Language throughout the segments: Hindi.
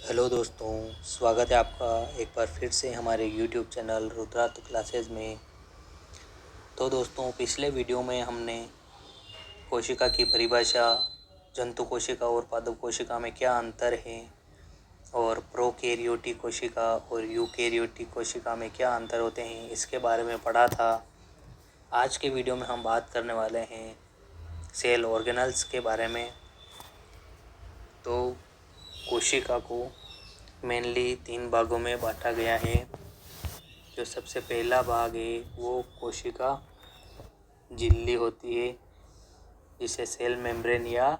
हेलो दोस्तों, स्वागत है आपका एक बार फिर से हमारे यूट्यूब चैनल रुद्रार्थ क्लासेस में। तो दोस्तों, पिछले वीडियो में हमने कोशिका की परिभाषा, जंतु कोशिका और पादप कोशिका में क्या अंतर है और प्रोकैरियोटिक कोशिका और यूकैरियोटिक कोशिका में क्या अंतर होते हैं, इसके बारे में पढ़ा था। आज के वीडियो में हम बात करने वाले हैं सेल ऑर्गेनल्स के बारे में। तो कोशिका को मेनली 3 भागों में बांटा गया है। जो सबसे पहला भाग है वो कोशिका झिल्ली होती है, जिसे सेल मेम्ब्रेन या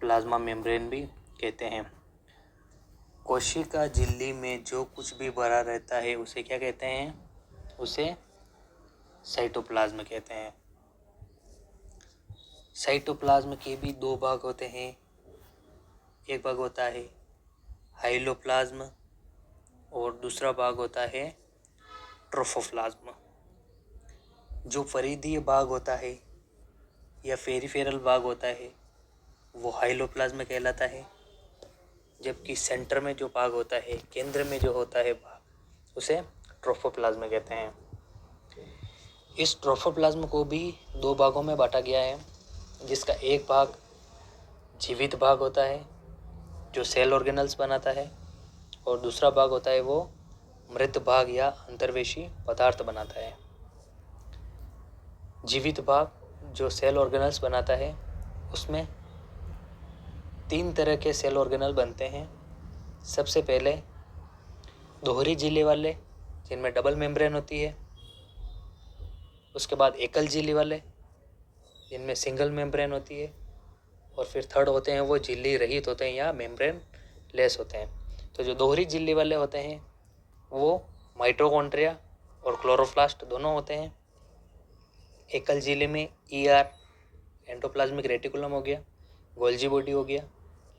प्लाज्मा मेम्ब्रेन भी कहते हैं। कोशिका झिल्ली में जो कुछ भी भरा रहता है उसे क्या कहते हैं? उसे साइटोप्लाज्म कहते हैं। साइटोप्लाज्म के भी 2 भाग होते हैं। एक भाग होता है हाइलोप्लाज्म और दूसरा भाग होता है ट्रोफोप्लाज्म। जो परिधीय भाग होता है या पेरिफेरल भाग होता है वो हाइलोप्लाज्म कहलाता है, जबकि सेंटर में जो भाग होता है, केंद्र में जो होता है भाग, उसे ट्रोफोप्लाज्म कहते हैं। इस ट्रोफोप्लाज्म को भी 2 भागों में बांटा गया है, जिसका एक भाग जीवित भाग होता है जो सेल ऑर्गेनल्स बनाता है, और दूसरा भाग होता है वो मृत भाग या अंतर्वेशी पदार्थ बनाता है। जीवित भाग जो सेल ऑर्गेनल्स बनाता है उसमें 3 तरह के सेल ऑर्गेनल बनते हैं। सबसे पहले दोहरी झिल्ली वाले, जिनमें डबल मेम्ब्रेन होती है। उसके बाद एकल झिल्ली वाले, जिनमें सिंगल मेम्ब्रेन होती है। और फिर थर्ड होते हैं वो झिल्ली रहित होते हैं या मेम्ब्रेन लेस होते हैं। तो जो दोहरी झिल्ली वाले होते हैं वो माइटोकॉन्ड्रिया और क्लोरोप्लास्ट दोनों होते हैं। एकल झिल्ली में ER, एंडोप्लाज्मिक रेटिकुलम हो गया, गोल्जी बॉडी हो गया,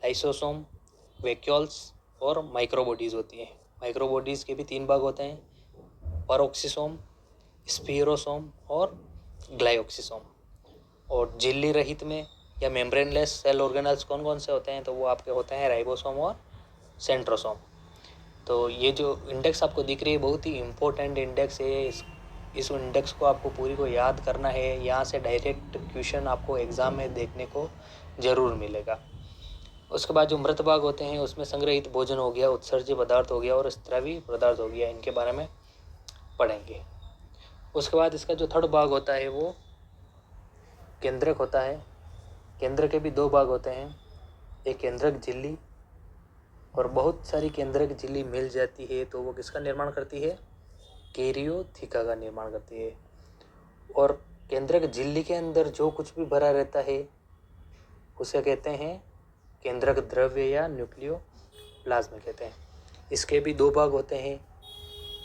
लाइसोसोम, वैक्यूल्स और माइक्रोबॉडीज़ होती हैं। माइक्रोबॉडीज़ के भी 3 भाग होते हैं, परोक्सिसोम, स्पीरोसोम और ग्लाइओक्सिसोम। और झिल्ली रहित में या मेम्ब्रेनलेस सेल ऑर्गेनल्स कौन कौन से होते हैं? तो वो आपके होते हैं राइबोसोम और सेंट्रोसोम। तो ये जो इंडेक्स आपको दिख रही है बहुत ही इम्पोर्टेंट इंडेक्स है। इस इंडेक्स को आपको पूरी को याद करना है। यहाँ से डायरेक्ट क्वेश्चन आपको एग्ज़ाम में देखने को ज़रूर मिलेगा। उसके बाद जो मृत भाग होते हैं उसमें संग्रहित भोजन हो गया, उत्सर्ज्य पदार्थ हो गया और स्रावी पदार्थ हो गया, इनके बारे में पढ़ेंगे। उसके बाद इसका जो थर्ड भाग होता है वो केंद्रक होता है। केंद्र के भी 2 भाग होते हैं, एक केंद्रक झिल्ली, और बहुत सारी केंद्रक झिल्ली मिल जाती है तो वो किसका निर्माण करती है? कैरियोथिका का निर्माण करती है। और केंद्रक झिल्ली के अंदर जो कुछ भी भरा रहता है उसे कहते हैं केंद्रक द्रव्य या न्यूक्लियोप्लाज्म कहते हैं। इसके भी 2 भाग होते हैं,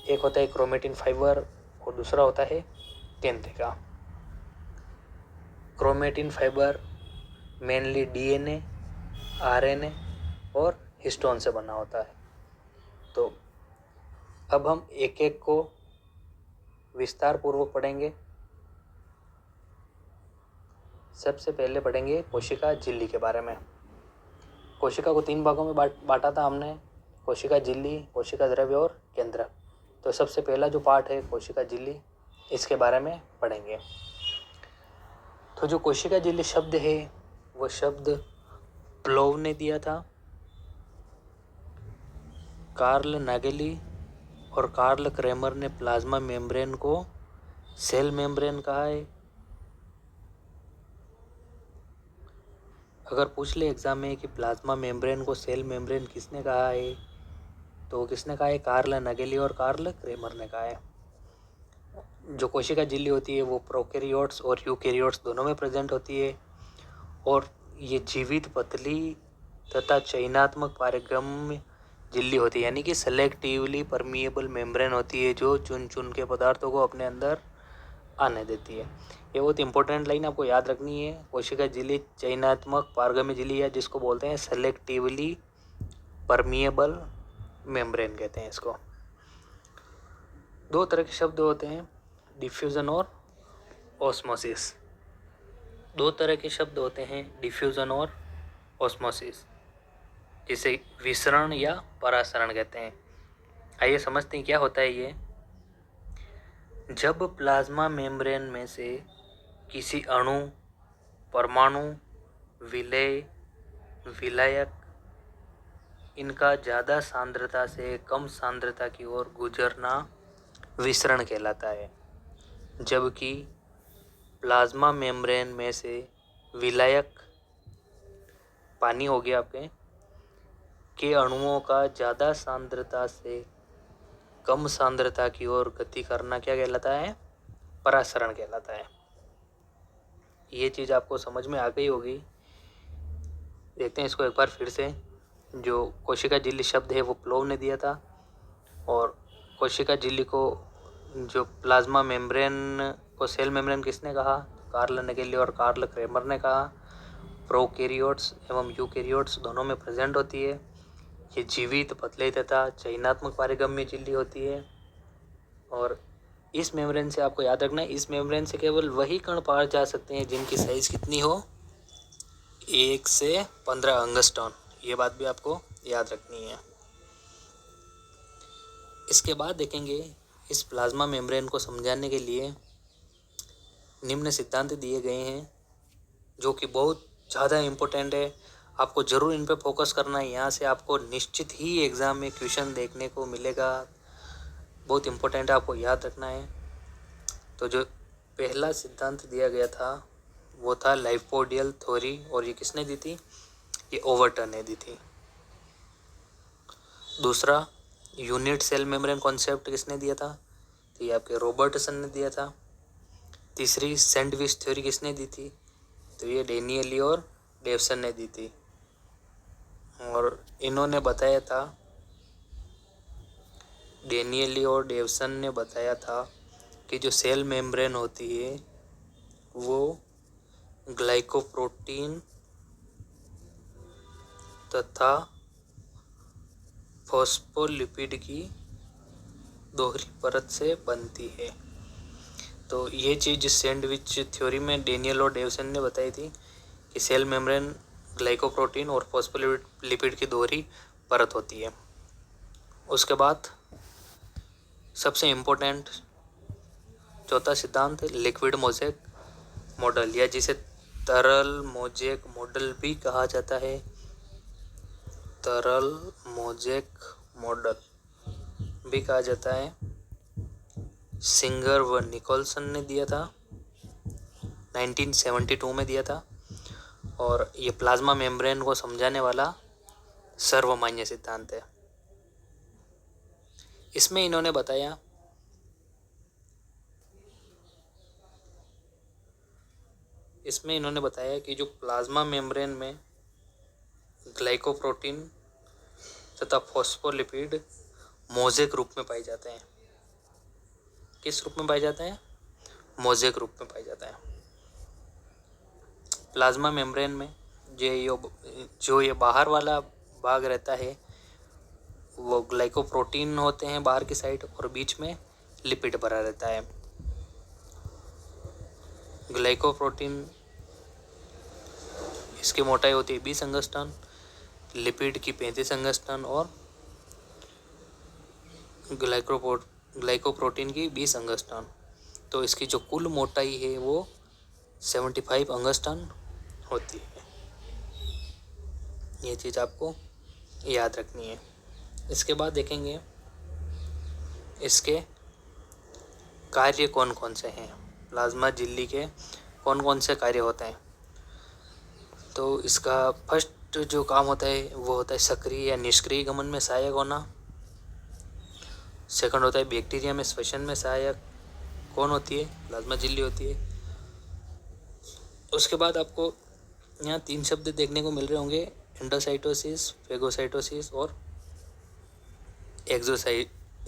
एक होता है क्रोमेटिन फाइबर और दूसरा होता है केंद्रिका। Chromatin fibre mainly DNA, RNA और हिस्टोन से बना होता है। तो अब हम एक एक को विस्तार पूर्वक पढ़ेंगे। सबसे पहले पढ़ेंगे कोशिका झिल्ली के बारे में। कोशिका को 3 भागों में बांटा था हमने, कोशिका झिल्ली, कोशिका द्रव्य और केंद्रक। तो सबसे पहला जो पार्ट है कोशिका झिल्ली, इसके बारे में पढ़ेंगे। तो जो कोशिका झिल्ली शब्द है वो शब्द प्लोव ने दिया था। कार्ल नागेली और कार्ल क्रेमर ने प्लाज्मा मेम्ब्रेन को सेल मेम्ब्रेन कहा है। अगर पूछ ले एग्जाम में कि प्लाज्मा मेम्ब्रेन को सेल मेम्ब्रेन किसने कहा है, तो किसने कहा है? कार्ल नागेली और कार्ल क्रेमर ने कहा है। जो कोशिका झिल्ली होती है वो प्रोकैरियोट्स और यूकैरियोट्स दोनों में प्रेजेंट होती है, और ये जीवित, पतली तथा चयनात्मक पारगम्य झिल्ली होती है, यानी कि सेलेक्टिवली परमिएबल मेम्ब्रेन होती है जो चुन चुन के पदार्थों को अपने अंदर आने देती है। ये बहुत इंपॉर्टेंट लाइन आपको याद रखनी है। कोशिका झिल्ली चयनात्मक पारगम्य झिल्ली है, जिसको बोलते हैं सेलेक्टिवली परमिएबल मेम्ब्रेन कहते हैं इसको। 2 तरह के शब्द होते हैं, डिफ्यूजन और ऑस्मोसिस। 2 तरह के शब्द होते हैं, डिफ्यूजन और ऑस्मोसिस। जिसे विसरण या परासरण कहते हैं। आइए समझते हैं क्या होता है ये। जब प्लाज्मा मेम्ब्रेन में से किसी अणु, परमाणु, विलेय, विलायक इनका ज़्यादा सांद्रता से कम सांद्रता की ओर गुजरना विसरण कहलाता है, जबकि प्लाज्मा मेम्ब्रेन में से विलायक, पानी हो गया आपके, के अणुओं का ज़्यादा सांद्रता से कम सांद्रता की ओर गति करना क्या कहलाता है? परासरण कहलाता है। ये चीज़ आपको समझ में आ गई होगी। देखते हैं इसको एक बार फिर से। जो कोशिका झिल्ली शब्द है वो प्लोव ने दिया था, और कोशिका झिल्ली को जो प्लाज्मा मेम्ब्रेन को सेल मेम्ब्रेन किसने कहा? कार्ल नेगेली और कार्ल क्रेमर ने कहा। प्रोकैरियोट्स एवं यूकैरियोट्स दोनों में प्रेजेंट होती है। ये जीवित, पतले तथा चयनात्मक पारगम्य झिल्ली होती है। और इस मेम्ब्रेन से आपको याद रखना है, इस मेम्ब्रेन से केवल वही कण पार जा सकते हैं जिनकी साइज कितनी हो? 1 से 15 एंगस्ट्रॉम। ये बात भी आपको याद रखनी है। इसके बाद देखेंगे इस प्लाज्मा मेम्ब्रेन को समझाने के लिए निम्न सिद्धांत दिए गए हैं, जो कि बहुत ज़्यादा इम्पोर्टेंट है। आपको ज़रूर इन पे फोकस करना है। यहाँ से आपको निश्चित ही एग्ज़ाम में क्वेश्चन देखने को मिलेगा। बहुत इम्पोर्टेंट है, आपको याद रखना है। तो जो पहला सिद्धांत दिया गया था वो था लाइफोडियल थ्योरी, और ये किसने दी थी? ये ओवरटन ने दी थी। दूसरा यूनिट सेल मेम्ब्रेन कॉन्सेप्ट किसने दिया था? तो ये आपके रॉबर्टसन ने दिया था। तीसरी सैंडविच थ्योरी किसने दी थी? तो ये डेनियली और डेवसन ने दी थी। और इन्होंने बताया था, डेनियली और डेवसन ने बताया था कि जो सेल मेम्ब्रेन होती है वो ग्लाइकोप्रोटीन तथा फॉस्फोलिपिड की दोहरी परत से बनती है। तो ये चीज़ सैंडविच थ्योरी में डेनियल और डेवसन ने बताई थी कि सेल मेम्ब्रेन ग्लाइकोप्रोटीन और फॉस्फोलिपिड की दोहरी परत होती है। उसके बाद सबसे इम्पोर्टेंट चौथा सिद्धांत लिक्विड मोज़ेक मॉडल, या जिसे तरल मोज़ेक मॉडल भी कहा जाता है। तरल मोज़ेक मॉडल भी कहा जाता है। सिंगर व निकोलसन ने दिया था, 1972 में दिया था। और ये प्लाज्मा मेम्ब्रेन को समझाने वाला सर्वमान्य सिद्धांत है। इसमें इन्होंने बताया कि जो प्लाज्मा मेम्ब्रेन में ग्लाइकोप्रोटीन तथा फॉस्फोलिपिड मोज़ेक रूप में पाए जाते हैं। किस रूप में पाए जाते हैं? मोज़ेक रूप में पाए जाते हैं। प्लाज्मा मेम्ब्रेन में जो ये बाहर वाला भाग रहता है वो ग्लाइकोप्रोटीन होते हैं बाहर की साइड, और बीच में लिपिड भरा रहता है। ग्लाइकोप्रोटीन, इसकी मोटाई होती है 20 एंगस्ट्रॉम, लिपिड की 35 एंगस्ट्रॉम और ग्लाइकोप्रोटीन की 20 एंगस्ट्रॉम। तो इसकी जो कुल मोटाई है वो 75 एंगस्ट्रॉम होती है। ये चीज़ आपको याद रखनी है। इसके बाद देखेंगे इसके कार्य कौन कौन से हैं। प्लाज्मा झिल्ली के कौन कौन से कार्य होते हैं? तो इसका फर्स्ट जो काम होता है वो होता है सक्रिय या निष्क्रिय गमन में सहायक होना। सेकंड होता है बैक्टीरिया में श्वसन में सहायक। कौन होती है? प्लाज्मा झिल्ली होती है। उसके बाद आपको यहाँ 3 शब्द देखने को मिल रहे होंगे, एंडोसाइटोसिस, फेगोसाइटोसिस और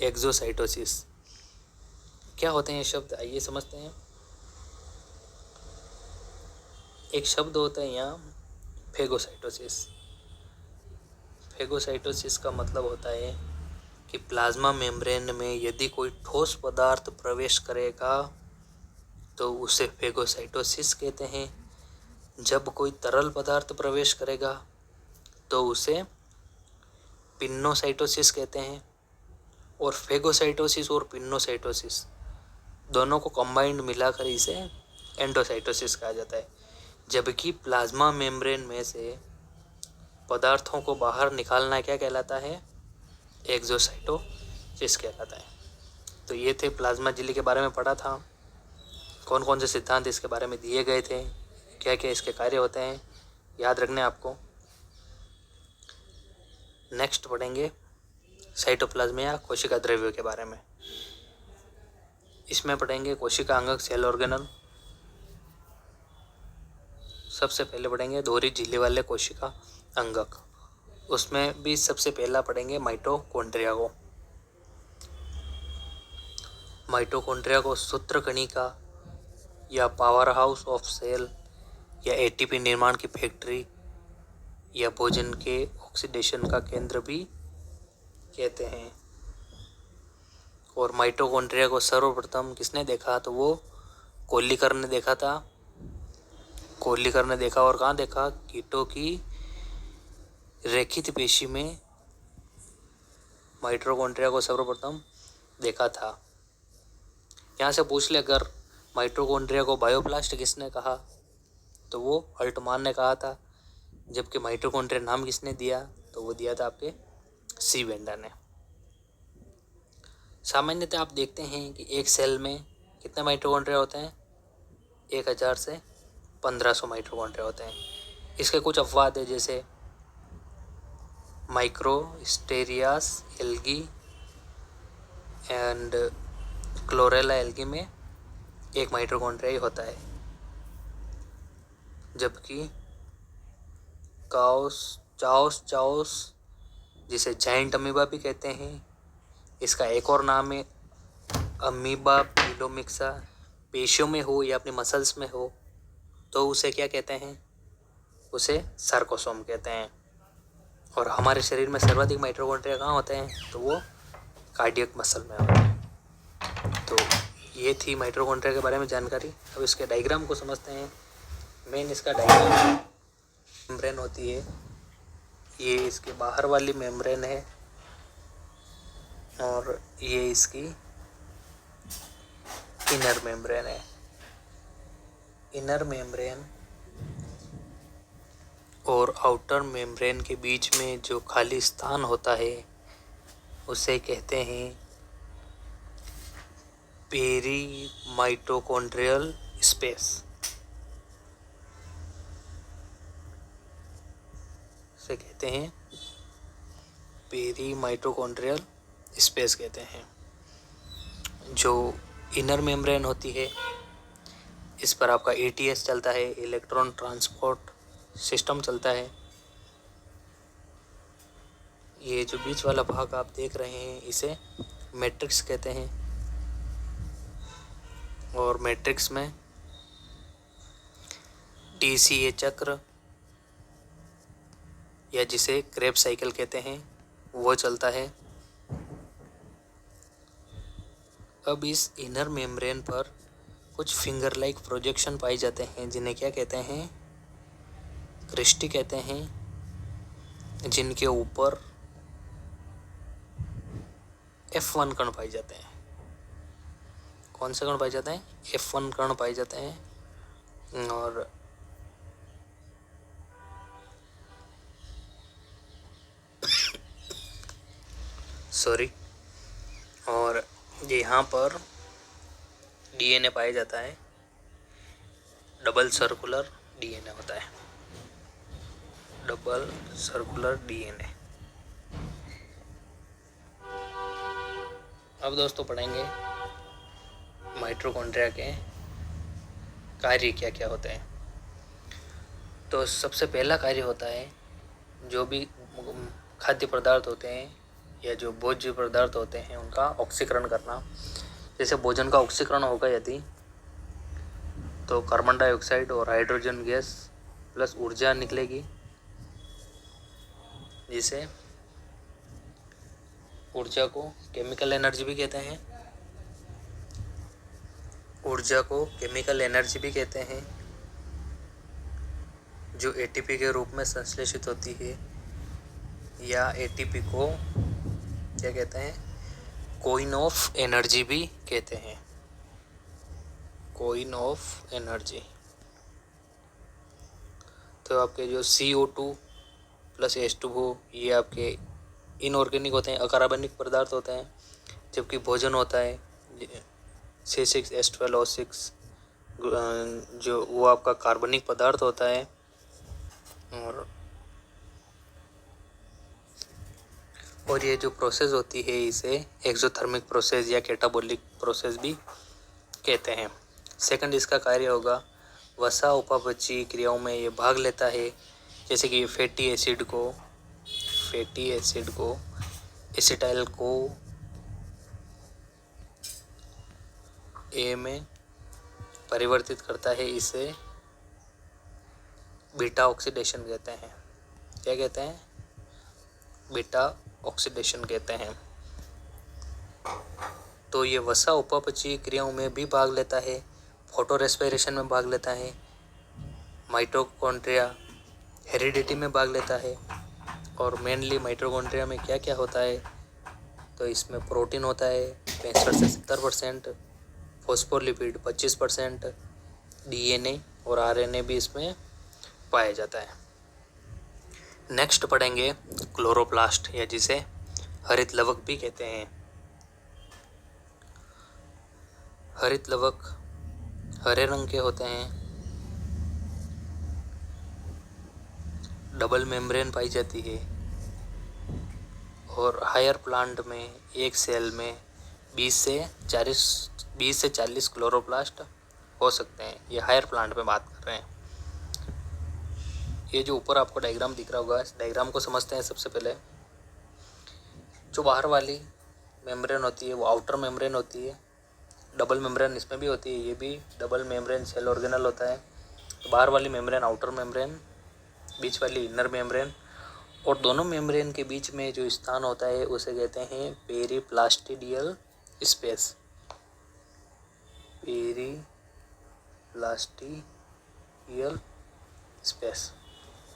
एक्सोसाइटोसिस। क्या होते हैं ये शब्द? आइए समझते हैं। एक शब्द होता है यहाँ फेगोसाइटोसिस। फेगोसाइटोसिस का मतलब होता है कि प्लाज्मा मेम्ब्रेन में यदि कोई ठोस पदार्थ प्रवेश करेगा तो उसे फेगोसाइटोसिस कहते हैं। जब कोई तरल पदार्थ प्रवेश करेगा तो उसे पिन्नोसाइटोसिस कहते हैं, और फेगोसाइटोसिस और पिन्नोसाइटोसिस दोनों को कंबाइंड मिलाकर इसे एंडोसाइटोसिस कहा जाता है। जबकि प्लाज्मा मेम्ब्रेन में से पदार्थों को बाहर निकालना क्या कहलाता है? एक्सोसाइटोसिस कहलाता है। तो ये थे प्लाज्मा झिल्ली के बारे में पढ़ा था, कौन कौन से सिद्धांत इसके बारे में दिए गए थे, क्या क्या इसके कार्य होते हैं, याद रखने आपको। नेक्स्ट पढ़ेंगे साइटोप्लाज्म या कोशिका द्रव्य के बारे में। इसमें पढ़ेंगे कोशिका अंगक सेल ऑर्गेनल। सबसे पहले पढ़ेंगे दोहरी झिल्ली वाले कोशिका अंगक, उसमें भी सबसे पहला पढ़ेंगे माइटोकॉन्ड्रिया को। माइटोकॉन्ड्रिया को सूत्र कणिका या पावर हाउस ऑफ सेल या एटीपी निर्माण की फैक्ट्री या भोजन के ऑक्सीडेशन का केंद्र भी कहते हैं। और माइटोकॉन्ड्रिया को सर्वप्रथम किसने देखा? तो वो कोहलीकर ने देखा था। कोहलीकर ने देखा, और कहाँ देखा? कीटों की रेखित पेशी में माइटोकॉन्ड्रिया को सर्वप्रथम देखा था। यहाँ से पूछ ले, अगर माइटोकॉन्ड्रिया को बायोप्लास्ट किसने कहा? तो वो अल्टमान ने कहा था। जबकि माइटोकॉन्ड्रिया नाम किसने दिया? तो वो दिया था आपके सी वेंडर ने। सामान्यतः आप देखते हैं कि एक सेल में कितने माइटोकॉन्ड्रिया होते हैं? 1000 से 1500 माइटोकॉन्ड्रिया होते हैं। इसके कुछ अपवाद है, जैसे माइक्रोस्टेरियास एल्गी एंड क्लोरेला एल्गी में एक माइटोकॉन्ड्रिया ही होता है। जबकि चाओस जिसे जाइंट अमीबा भी कहते हैं, इसका एक और नाम है अमीबा पिलोमिक्सा, पेशियों में हो या अपनी मसल्स में हो तो उसे क्या कहते हैं? उसे सार्कोसोम कहते हैं। और हमारे शरीर में सर्वाधिक माइटोकॉन्ड्रिया कहाँ होते हैं? तो वो कार्डियक मसल में होते हैं। तो ये थी माइटोकॉन्ड्रिया के बारे में जानकारी। अब इसके डायग्राम को समझते हैं। मेन इसका डायग्राम मेम्ब्रेन होती है, ये इसके बाहर वाली मेम्ब्रेन है और ये इसकी इनर मेम्ब्रेन है। इनर मेम्ब्रेन और आउटर मेम्ब्रेन के बीच में जो खाली स्थान होता है उसे कहते हैं पेरी माइटोकॉन्ड्रियल स्पेस। से कहते हैं पेरी माइटोकॉन्ड्रियल स्पेस कहते हैं। जो इनर मेम्ब्रेन होती है, इस पर आपका एटीएस चलता है, इलेक्ट्रॉन ट्रांसपोर्ट सिस्टम चलता है। ये जो बीच वाला भाग आप देख रहे हैं इसे मैट्रिक्स कहते हैं। और मैट्रिक्स में टीसीए चक्र या जिसे क्रेब साइकिल कहते हैं वो चलता है। अब इस इनर मेम्ब्रेन पर कुछ फिंगर लाइक प्रोजेक्शन पाए जाते हैं, जिन्हें क्या कहते हैं? क्रिस्टी कहते हैं, जिनके ऊपर F1 कण पाए जाते हैं। कौन से कण पाए जाते हैं? F1 कण पाए जाते हैं। और और यहाँ पर डीएनए पाया जाता है, डबल सर्कुलर डीएनए होता है, डबल सर्कुलर डीएनए। अब दोस्तों पढ़ेंगे माइटोकॉन्ड्रिया के कार्य क्या क्या होते हैं। तो सबसे पहला कार्य होता है, जो भी खाद्य पदार्थ होते हैं या जो भोज्य पदार्थ होते हैं उनका ऑक्सीकरण करना। जैसे भोजन का ऑक्सीकरण होगा यदि, तो कार्बन डाइऑक्साइड और हाइड्रोजन गैस प्लस ऊर्जा निकलेगी, जिसे ऊर्जा को केमिकल एनर्जी भी कहते हैं। ऊर्जा को केमिकल एनर्जी भी कहते हैं, जो एटीपी के रूप में संश्लेषित होती है। या एटीपी को क्या कहते हैं, कोइन ऑफ एनर्जी भी कहते हैं, कोइन ऑफ एनर्जी। तो आपके जो CO2 प्लस H2O ये आपके इनऑर्गेनिक होते हैं, अकार्बनिक पदार्थ होते हैं, जबकि भोजन होता है C6H12O6 जो वो आपका कार्बनिक पदार्थ होता है। और ये जो प्रोसेस होती है इसे एक्सोथर्मिक प्रोसेस या कैटाबोलिक प्रोसेस भी कहते हैं। सेकंड इसका कार्य होगा, वसा उपापचयी क्रियाओं में ये भाग लेता है, जैसे कि फैटी एसिड को एसिटाइल को ए में परिवर्तित करता है, इसे बीटा ऑक्सीडेशन कहते हैं। क्या कहते हैं? बीटा ऑक्सीडेशन कहते हैं। तो ये वसा उपापचयी क्रियाओं में भी भाग लेता है, फोटो रेस्पिरेशन में भाग लेता है, माइटोकॉन्ड्रिया हेरिडिटी में भाग लेता है। और मेनली माइटोकॉन्ड्रिया में क्या क्या होता है, तो इसमें प्रोटीन होता है 65 से 70%, फॉस्फोलिपिड 25%, DNA और RNA भी इसमें पाया जाता है। नेक्स्ट पढ़ेंगे क्लोरोप्लास्ट, या जिसे हरित लवक भी कहते हैं। हरित लवक हरे रंग के होते हैं, डबल मेम्ब्रेन पाई जाती है, और हायर प्लांट में एक सेल में 20 से 40 क्लोरोप्लास्ट हो सकते हैं। ये हायर प्लांट में बात कर रहे हैं। ये जो ऊपर आपको डायग्राम दिख रहा होगा, इस डायग्राम को समझते हैं। सबसे पहले जो बाहर वाली मेम्ब्रेन होती है वो आउटर मेम्ब्रेन होती है, डबल मेम्ब्रेन इसमें भी होती है, ये भी डबल मेम्ब्रेन सेल ऑर्गेनल होता है। तो बाहर वाली मेम्ब्रेन आउटर मेम्ब्रेन, बीच वाली इनर मेम्ब्रेन, और दोनों मेम्ब्रेन के बीच में जो स्थान होता है उसे कहते हैं पेरीप्लास्टिडियल स्पेस। पेरीप्लास्टिडियल स्पेस,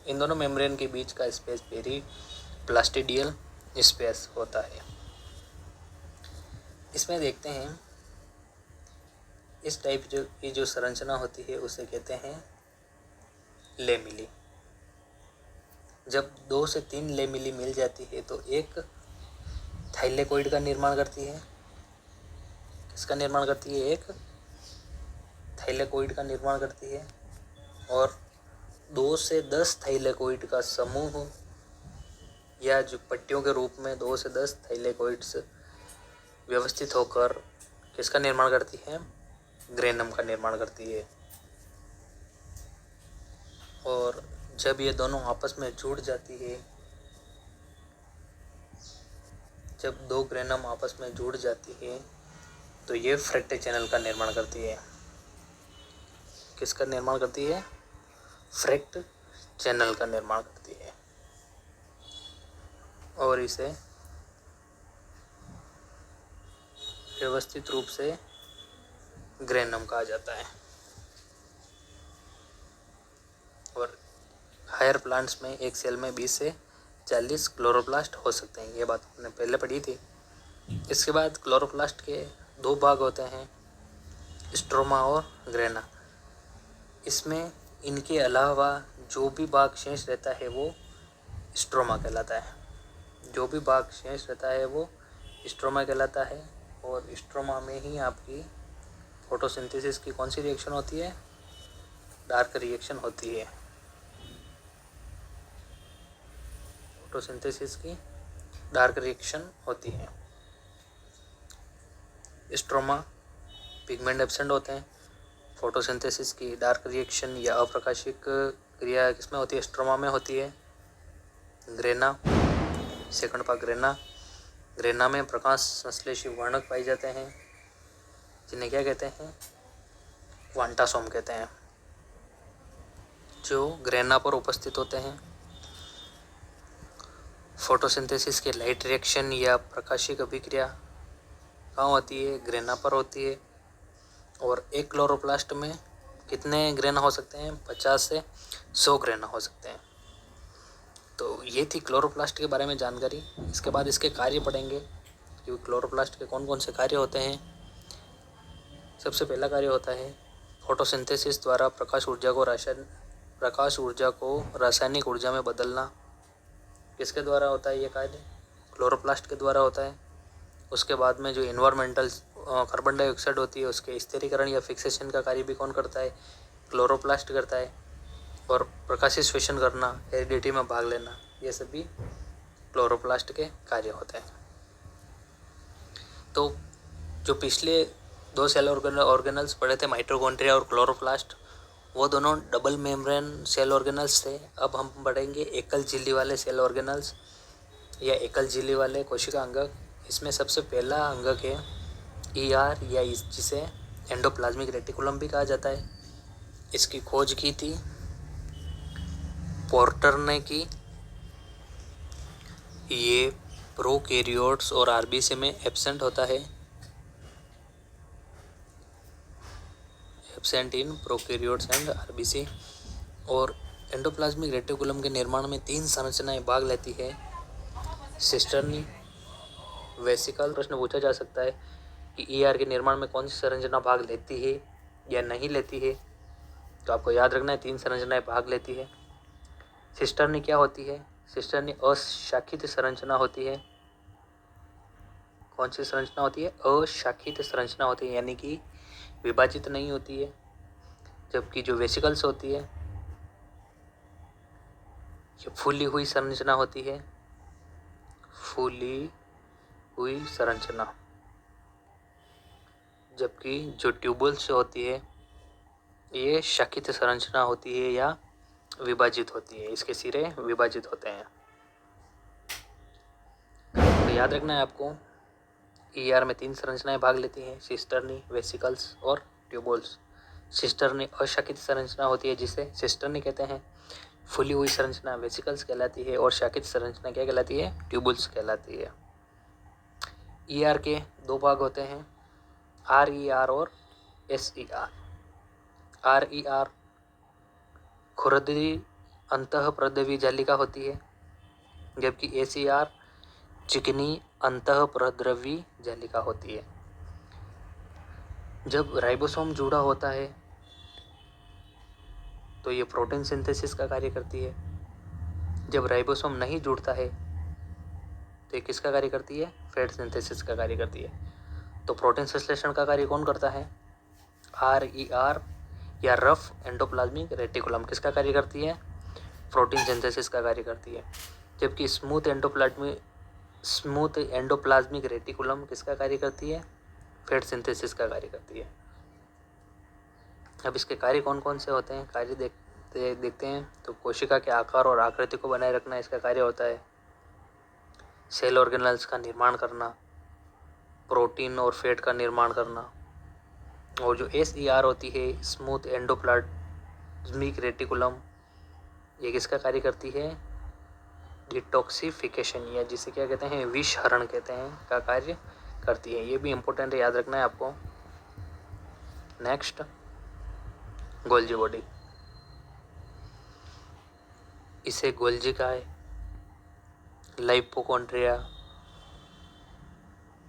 इन दोनों मेम्ब्रेन के बीच का स्पेस पेरीप्लास्टिडियल स्पेस होता है। इसमें देखते हैं इस टाइप की जो संरचना होती है उसे कहते हैं लेमिली। जब 2 से 3 लेमिली मिल जाती है तो एक थाइलेकोइड का निर्माण करती है। किसका निर्माण करती है? एक थाइलेकोइड का निर्माण करती है। और 2 से 10 थाइलेकोइड का समूह या जो पट्टियों के रूप में 2 से 10 थाइलेकोइड्स व्यवस्थित होकर किसका निर्माण करती है? ग्रेनम का निर्माण करती है। और जब ये दोनों आपस में जुड़ जाती है, जब 2 ग्रेनम आपस में जुड़ जाती है तो ये फ्रैक्टे चैनल का निर्माण करती है। किसका निर्माण करती है? फ्रैक्ट चैनल का निर्माण करती है। और इसे व्यवस्थित रूप से ग्रेनम कहा जाता है। और हायर प्लांट्स में एक सेल में 20 से 40 क्लोरोप्लास्ट हो सकते हैं। ये बात आपने पहले पढ़ी थी। इसके बाद क्लोरोप्लास्ट के 2 भाग होते हैं, स्ट्रोमा और ग्रेना। इसमें इनके अलावा जो भी भाग शेष रहता है वो स्ट्रोमा कहलाता है। जो भी भाग शेष रहता है वो स्ट्रोमा कहलाता है। और स्ट्रोमा में ही आपकी फोटोसिंथेसिस की कौन सी रिएक्शन होती है? डार्क रिएक्शन होती है। फोटोसिंथेसिस की डार्क रिएक्शन होती है। स्ट्रोमा पिगमेंट एब्सेंट होते हैं। फोटोसिंथेसिस की डार्क रिएक्शन या अप्रकाशिक क्रिया किसमें होती है? स्ट्रोमा में होती है। Grana, second part grana. Grana में प्रकाश संश्लेषी वर्णक पाए जाते हैं, जिन्हें क्या कहते हैं? क्वांटासोम कहते हैं, जो ग्रेना पर उपस्थित होते हैं। फोटोसिंथेसिस के लाइट रिएक्शन या प्रकाशिक अभिक्रिया कहाँ होती है? ग्रेना पर होती है। और एक क्लोरोप्लास्ट में कितने ग्रेना हो सकते हैं? 50 से 100 ग्रेना हो सकते हैं। तो ये थी क्लोरोप्लास्ट के बारे में जानकारी। इसके बाद इसके कार्य पढ़ेंगे कि क्लोरोप्लास्ट के कौन कौन से कार्य होते हैं। सबसे पहला कार्य होता है फोटोसिंथेसिस द्वारा प्रकाश ऊर्जा को रासायनिक ऊर्जा में बदलना। किसके द्वारा होता है ये कार्य? क्लोरोप्लास्ट के द्वारा होता है। उसके बाद में जो इन्वायरमेंटल कार्बन डाइऑक्साइड होती है उसके स्थिरीकरण या फिक्सेशन का कार्य भी कौन करता है? क्लोरोप्लास्ट करता है। और प्रकाशीय श्वेषण करना, हेरिडिटी में भाग लेना, ये सभी क्लोरोप्लास्ट के कार्य होते हैं। तो जो पिछले 2 सेल ऑर्गेनल्स पढ़े थे, माइटोकॉन्ड्रिया और क्लोरोप्लास्ट, वो दोनों डबल मेम्ब्रेन सेल ऑर्गेनल्स थे। अब हम पढ़ेंगे एकल झिल्ली वाले सेल ऑर्गेनल्स या एकल झिल्ली वाले कोशिका अंगक। इसमें सबसे पहला अंगक है ER या जिसे एंडोप्लाज्मिक रेटिकुलम भी कहा जाता है। इसकी खोज की थी पोर्टर ने की। ये प्रोकैरियोट्स और RBC में एब्सेंट होता है, absent in prokaryotes and RBC। और एंडोप्लाज्मिक रेटिकुलम के निर्माण में 3 संरचनाएं भाग लेती है। Cisternae, vesicle. प्रश्न पूछा जा सकता है कि ER के निर्माण में कौन सी संरचना भाग लेती है या नहीं लेती है। तो आपको याद रखना है 3 संरचनाएं भाग लेती है। सिस्टर्नी क्या होती है? सिस्टर्नी अशाखित संरचना होती है। कौन सी संरचना होती है? अशाखित संरचना होती है, यानी कि विभाजित नहीं होती है। जबकि जो वेसिकल्स होती है ये फूली हुई संरचना होती है, फूली हुई संरचना। जबकि जो ट्यूबुल्स होती है ये शाखित संरचना होती है या विभाजित होती है, इसके सिरे विभाजित होते हैं। तो याद रखना है आपको, ER में 3 संरचनाएं भाग लेती हैं, सिस्टर्नी, वेसिकल्स और ट्यूबुल्स। सिस्टर्नी अशाखित संरचना होती है जिसे सिस्टर्नी कहते हैं। फूली हुई संरचना वेसिकल्स कहलाती है और शाखित संरचना क्या कहलाती है? ट्यूबुल्स कहलाती है। ER के 2 भाग होते हैं, RER और SER। RER खुरदरी अंतःप्रद्रवी जालिका होती है, जबकि SER चिकनी अंतःप्रद्रवी जालिका होती है। जब राइबोसोम जुड़ा होता है तो ये प्रोटीन सिंथेसिस का कार्य करती है। जब राइबोसोम नहीं जुड़ता है तो ये किसका कार्य करती है? फैट सिंथेसिस का कार्य करती है। तो प्रोटीन संश्लेषण का कार्य कौन करता है? RER या रफ एंडोप्लाज्मिक रेटिकुलम किसका कार्य करती है? प्रोटीन सिंथेसिस का कार्य करती है। जबकि स्मूथ एंडोप्लाज्मिक रेटिकुलम किसका कार्य करती है? फैट सिंथेसिस का कार्य करती है। अब इसके कार्य कौन कौन से होते हैं, कार्य देखते हैं। तो कोशिका के आकार और आकृति को बनाए रखना इसका कार्य होता है। सेल ऑर्गेनल्स का निर्माण करना, प्रोटीन और फैट का निर्माण करना। और जो SER होती है, स्मूथ एंडोप्लाज्मिक रेटिकुलम, ये किसका कार्य करती है? डिटॉक्सिफिकेशन या जिसे क्या कहते हैं? विषहरण कहते हैं, का कार्य करती है। ये भी इंपॉर्टेंट है, याद रखना है आपको। Next, Golgi body. इसे गोल्जी का है, लाइपोकॉन्ड्रिया,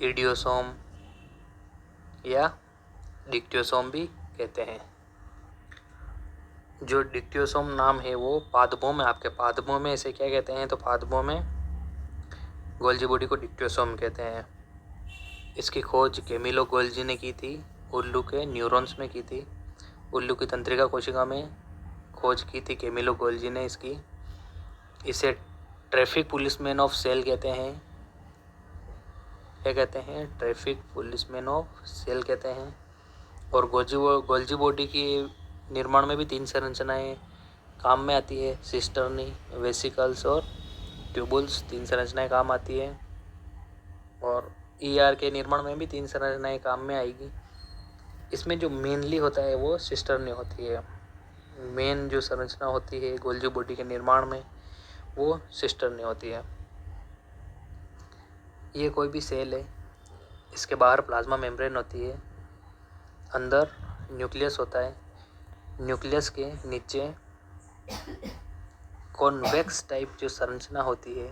इडियोसोम या डिक्टियोसोम भी कहते हैं। जो डिक्टियोसोम नाम है वो पादपों में, आपके पादपों में इसे क्या कहते हैं? तो पादपों में गोल्जी बॉडी को डिक्टियोसोम कहते हैं। इसकी खोज कैमिलो गोल्जी ने की थी, उल्लू के न्यूरॉन्स में की थी। उल्लू की तंत्रिका कोशिका में खोज की थी कैमिलो गोल्जी ने इसकी। इसे ट्रैफिक पुलिसमैन ऑफ सेल कहते हैं। क्या कहते हैं? ट्रैफिक पुलिसमैन ऑफ सेल कहते हैं। और गोल्जी बॉडी की निर्माण में भी 3 संरचनाएं काम में आती है, सिस्टर्नी, वेसिकल्स और ट्यूबुल्स। 3 संरचनाएं काम आती है। और ER के निर्माण में भी 3 संरचनाएं काम में आएगी। इसमें जो मेनली होता है वो सिस्टर्नी होती है। मेन जो संरचना होती है गोल्जी बॉडी के निर्माण में वो सिस्टर्नी होती है। ये कोई भी सेल है, इसके बाहर प्लाज्मा मेम्ब्रेन होती है, अंदर न्यूक्लियस होता है। न्यूक्लियस के नीचे कॉन्वेक्स टाइप जो संरचना होती है,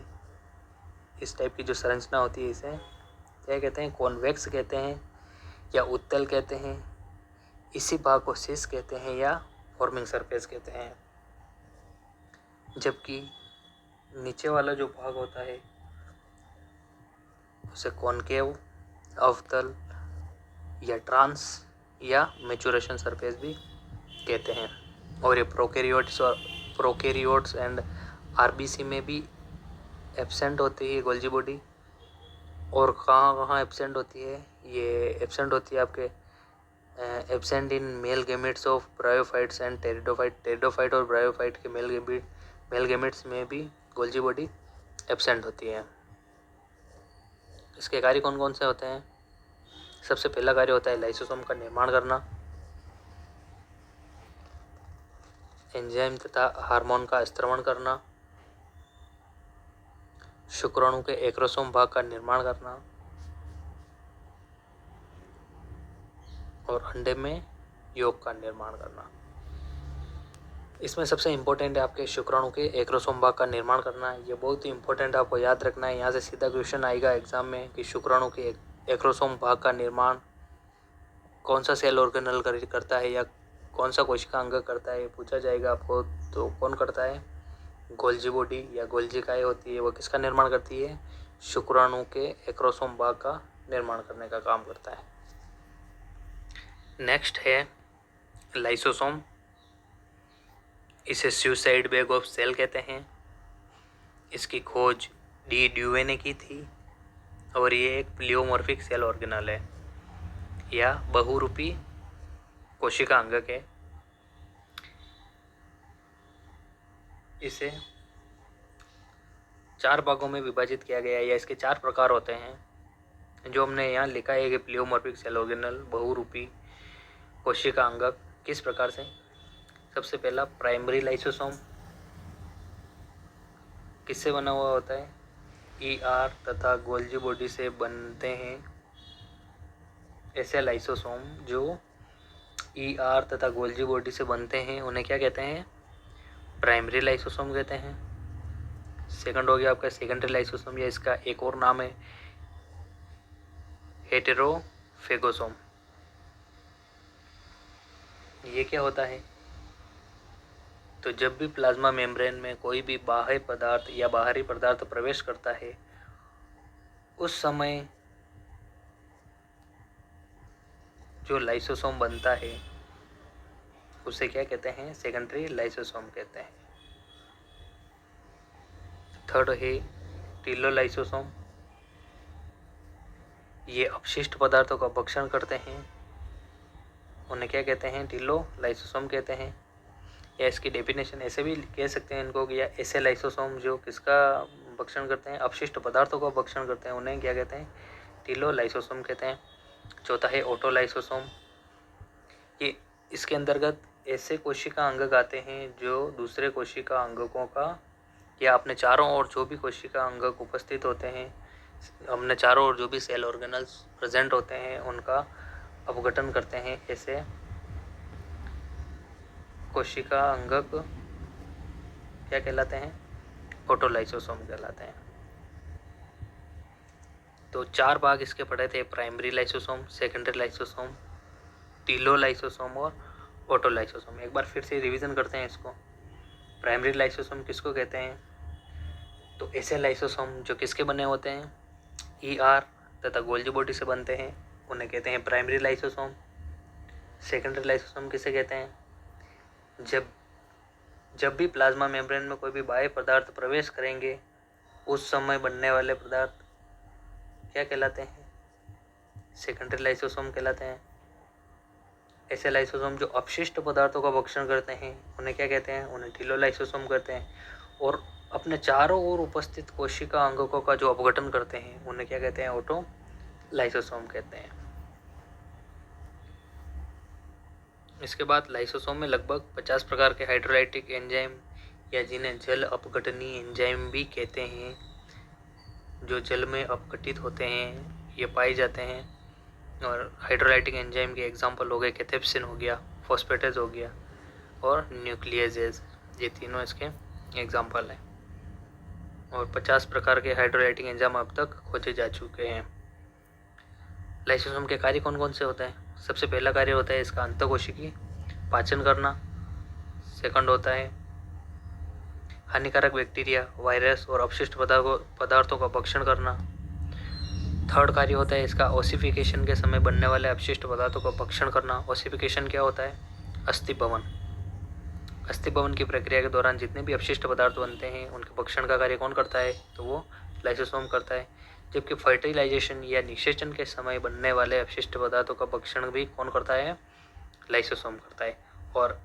इस टाइप की जो संरचना होती है इसे क्या कहते हैं? कॉन्वेक्स कहते हैं या उत्तल कहते हैं। इसी भाग को सिस कहते हैं या फॉर्मिंग सरफेस कहते हैं। जबकि नीचे वाला जो भाग होता है उसे कॉनकेव, अवतल या ट्रांस या मैचुरेशन सरफेस भी कहते हैं। और ये प्रोकैरियोट्स एंड आरबीसी में भी एब्सेंट होती है गोल्जी बॉडी। और कहाँ कहाँ एब्सेंट होती है? ये एब्सेंट होती है आपके absent in male gametes of bryophytes and pteridophyte. Pteridophyte और ब्रायोफाइट के मेल गैमेट्स में भी गोल्जी बॉडी एब्सेंट होती है। इसके कार्य कौन कौन से होते हैं? सबसे पहला कार्य होता है लाइसोसोम का निर्माण करना, एंजाइम तथा हार्मोन का स्त्रवण करना, शुक्राणु के एक्रोसोम भाग का निर्माण करना और अंडे में योग का निर्माण करना। इसमें सबसे इम्पोर्टेंट है आपके शुक्राणु के एक्रोसोम भाग का निर्माण करना। ये बहुत ही इम्पोर्टेंट आपको याद रखना है। यहाँ से सीधा क्वेश्चन आएगा एग्जाम में कि शुक्राणु के एक्रोसोम भाग का निर्माण कौन सा सेल ऑर्गेनल करता है या कौन सा कोशिका अंग करता है, पूछा जाएगा आपको। तो कौन करता है? गोल्जी बॉडी या गोल्जिकाएं होती है, वो किसका निर्माण करती है? शुक्राणु के एक्रोसोम भाग का निर्माण करने का काम करता है। नेक्स्ट है लाइसोसोम। इसे सुसाइड बैग ऑफ सेल कहते हैं। इसकी खोज डी ड्यूवे ने की थी और ये एक प्लियोमॉर्फिक सेल ऑर्गेनल है या बहुरूपी कोशिका अंगक है। इसे 4 भागों में विभाजित किया गया है या इसके 4 प्रकार होते हैं जो हमने यहाँ लिखा है कि प्लियोमॉर्फिक सेल ऑर्गेनल, बहुरूपी कोशिका अंगक। किस प्रकार से? सबसे पहला प्राइमरी लाइसोसोम किससे बना हुआ होता है? ER तथा गोल्जी बॉडी से बनते हैं। ऐसे लाइसोसोम जो ER तथा गोल्जी बॉडी से बनते हैं उन्हें क्या कहते हैं? प्राइमरी लाइसोसोम कहते हैं। सेकंड हो गया आपका सेकेंडरी लाइसोसोम या इसका एक और नाम है हेटेरोफेगोसोम। ये क्या होता है? तो जब भी प्लाज्मा मेम्ब्रेन में कोई भी बाह्य पदार्थ या बाहरी पदार्थ प्रवेश करता है उस समय जो लाइसोसोम बनता है उसे क्या कहते हैं? सेकेंडरी लाइसोसोम कहते हैं। थर्ड है टीलोलाइसोसोम। ये अपशिष्ट पदार्थों का भक्षण करते हैं, उन्हें क्या कहते हैं? टीलोलाइसोसोम कहते हैं। या इसकी डेफिनेशन ऐसे भी कह सकते हैं इनको कि या ऐसे लाइसोसोम जो किसका भक्षण करते हैं? अपशिष्ट पदार्थों का भक्षण करते हैं, उन्हें क्या कहते हैं? टीलोलाइसोसोम कहते हैं। चौथा है ऑटोलाइसोसोम। ये इसके अंतर्गत ऐसे कोशिका अंगक आते हैं जो दूसरे कोशिका अंगकों का या अपने चारों ओर जो भी कोशिका अंगक उपस्थित होते हैं, अपने चारों ओर जो भी सेल ऑर्गेनल्स प्रेजेंट होते हैं उनका अपघटन करते हैं। ऐसे कोशिका अंगक क्या कहलाते हैं? ऑटोलाइसोसोम कहलाते हैं। तो 4 भाग इसके पढ़े थे, प्राइमरी लाइसोसोम, सेकेंडरी लाइसोसोम, टीलोलाइसोसोम और ऑटोलाइसोसोम। एक बार फिर से रिवीजन करते हैं इसको। प्राइमरी लाइसोसोम किसको कहते हैं? तो ऐसे लाइसोसोम जो किसके बने होते हैं? ER तथा गोल्जी बॉडी से बनते हैं, उन्हें कहते हैं प्राइमरी लाइसोसोम। सेकेंडरी लाइसोसोम किसे कहते हैं? जब भी प्लाज्मा मेम्ब्रेन में कोई भी बाह्य पदार्थ प्रवेश करेंगे उस समय बनने वाले पदार्थ क्या कहलाते हैं? सेकेंडरी लाइसोसोम कहलाते हैं। ऐसे लाइसोसोम जो अपशिष्ट पदार्थों का भक्षण करते हैं उन्हें क्या कहते हैं? उन्हें टीलोलाइसोसोम कहते हैं। और अपने चारों ओर उपस्थित कोशिका अंगकों का जो अपघटन करते हैं उन्हें क्या कहते हैं? ऑटोलाइसोसोम कहते हैं। इसके बाद लाइसोसोम में लगभग 50 प्रकार के हाइड्रोलाइटिक एंजाइम या जिन्हें जल अपघटनीय एंजाइम भी कहते हैं, जो जल में अपघटित होते हैं, ये पाए जाते हैं। और हाइड्रोलाइटिक एंजाइम के एग्जांपल हो गए कैथेप्सिन हो गया, फॉस्फेटेज हो गया और न्यूक्लियेजेज। ये तीनों इसके एग्जाम्पल है। और 50 प्रकार के हाइड्रोलाइटिंग एंजाइम अब तक खोजे जा चुके हैं। लाइसोसोम के कार्य कौन कौन से होते हैं? सबसे पहला कार्य होता है इसका अंतःकोशिकीय पाचन करना। सेकंड होता है हानिकारक बैक्टीरिया, वायरस और अपशिष्ट पदार्थों का भक्षण करना। थर्ड कार्य होता है इसका ओसिफिकेशन के समय बनने वाले अपशिष्ट पदार्थों का भक्षण करना। ओसिफिकेशन क्या होता है? अस्थि भवन। अस्थि भवन की प्रक्रिया के दौरान जितने भी अपशिष्ट पदार्थ बनते हैं उनके भक्षण का कार्य कौन करता है? तो वो लाइसोसोम करता है। जबकि फर्टिलाइजेशन या निषेचन के समय बनने वाले अपशिष्ट पदार्थों का भक्षण भी कौन करता है? लाइसोसोम करता है। और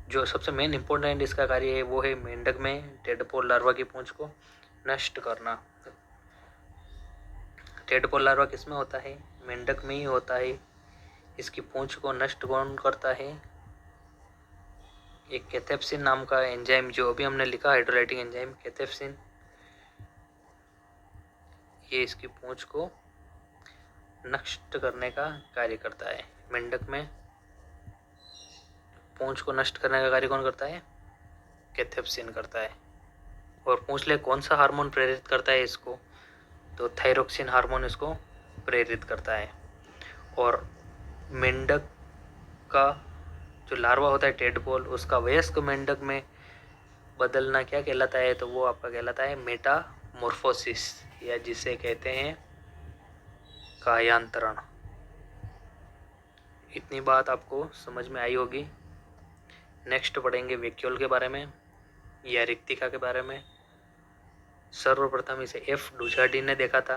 जो सबसे मेन इंपॉर्टेंट इसका कार्य है वो है मेंढक में टेडपोल लार्वा की पूंछ को नष्ट करना। टेडपोल लार्वा किसमें होता है? मेंढक में ही होता है। इसकी पूंछ को नष्ट कौन करता है? एक कैथेप्सिन नाम का एंजाइम, जो अभी हमने लिखा हाइड्रोलाइटिंग एंजाइम कैथेप्सिन, ये इसकी पूंछ को नष्ट करने का कार्य करता है। मेंढक में पूंछ को नष्ट करने का कार्य कौन करता है? कैथेप्सिन करता है। और पूंछ ले कौन सा हार्मोन प्रेरित करता है इसको? तो थायरोक्सिन हार्मोन इसको प्रेरित करता है। और मेंढक का जो लार्वा होता है टेडपोल, उसका वयस्क मेंढक में बदलना क्या कहलाता है? तो वो आपका कहलाता है मेटामॉर्फोसिस, या जिसे कहते हैं कायांतरण। इतनी बात आपको समझ में आई होगी। नेक्स्ट पढ़ेंगे वैक्यूल के बारे में या रिक्तिका के बारे में। सर्वप्रथम इसे एफ डुचार्डिन ने देखा था।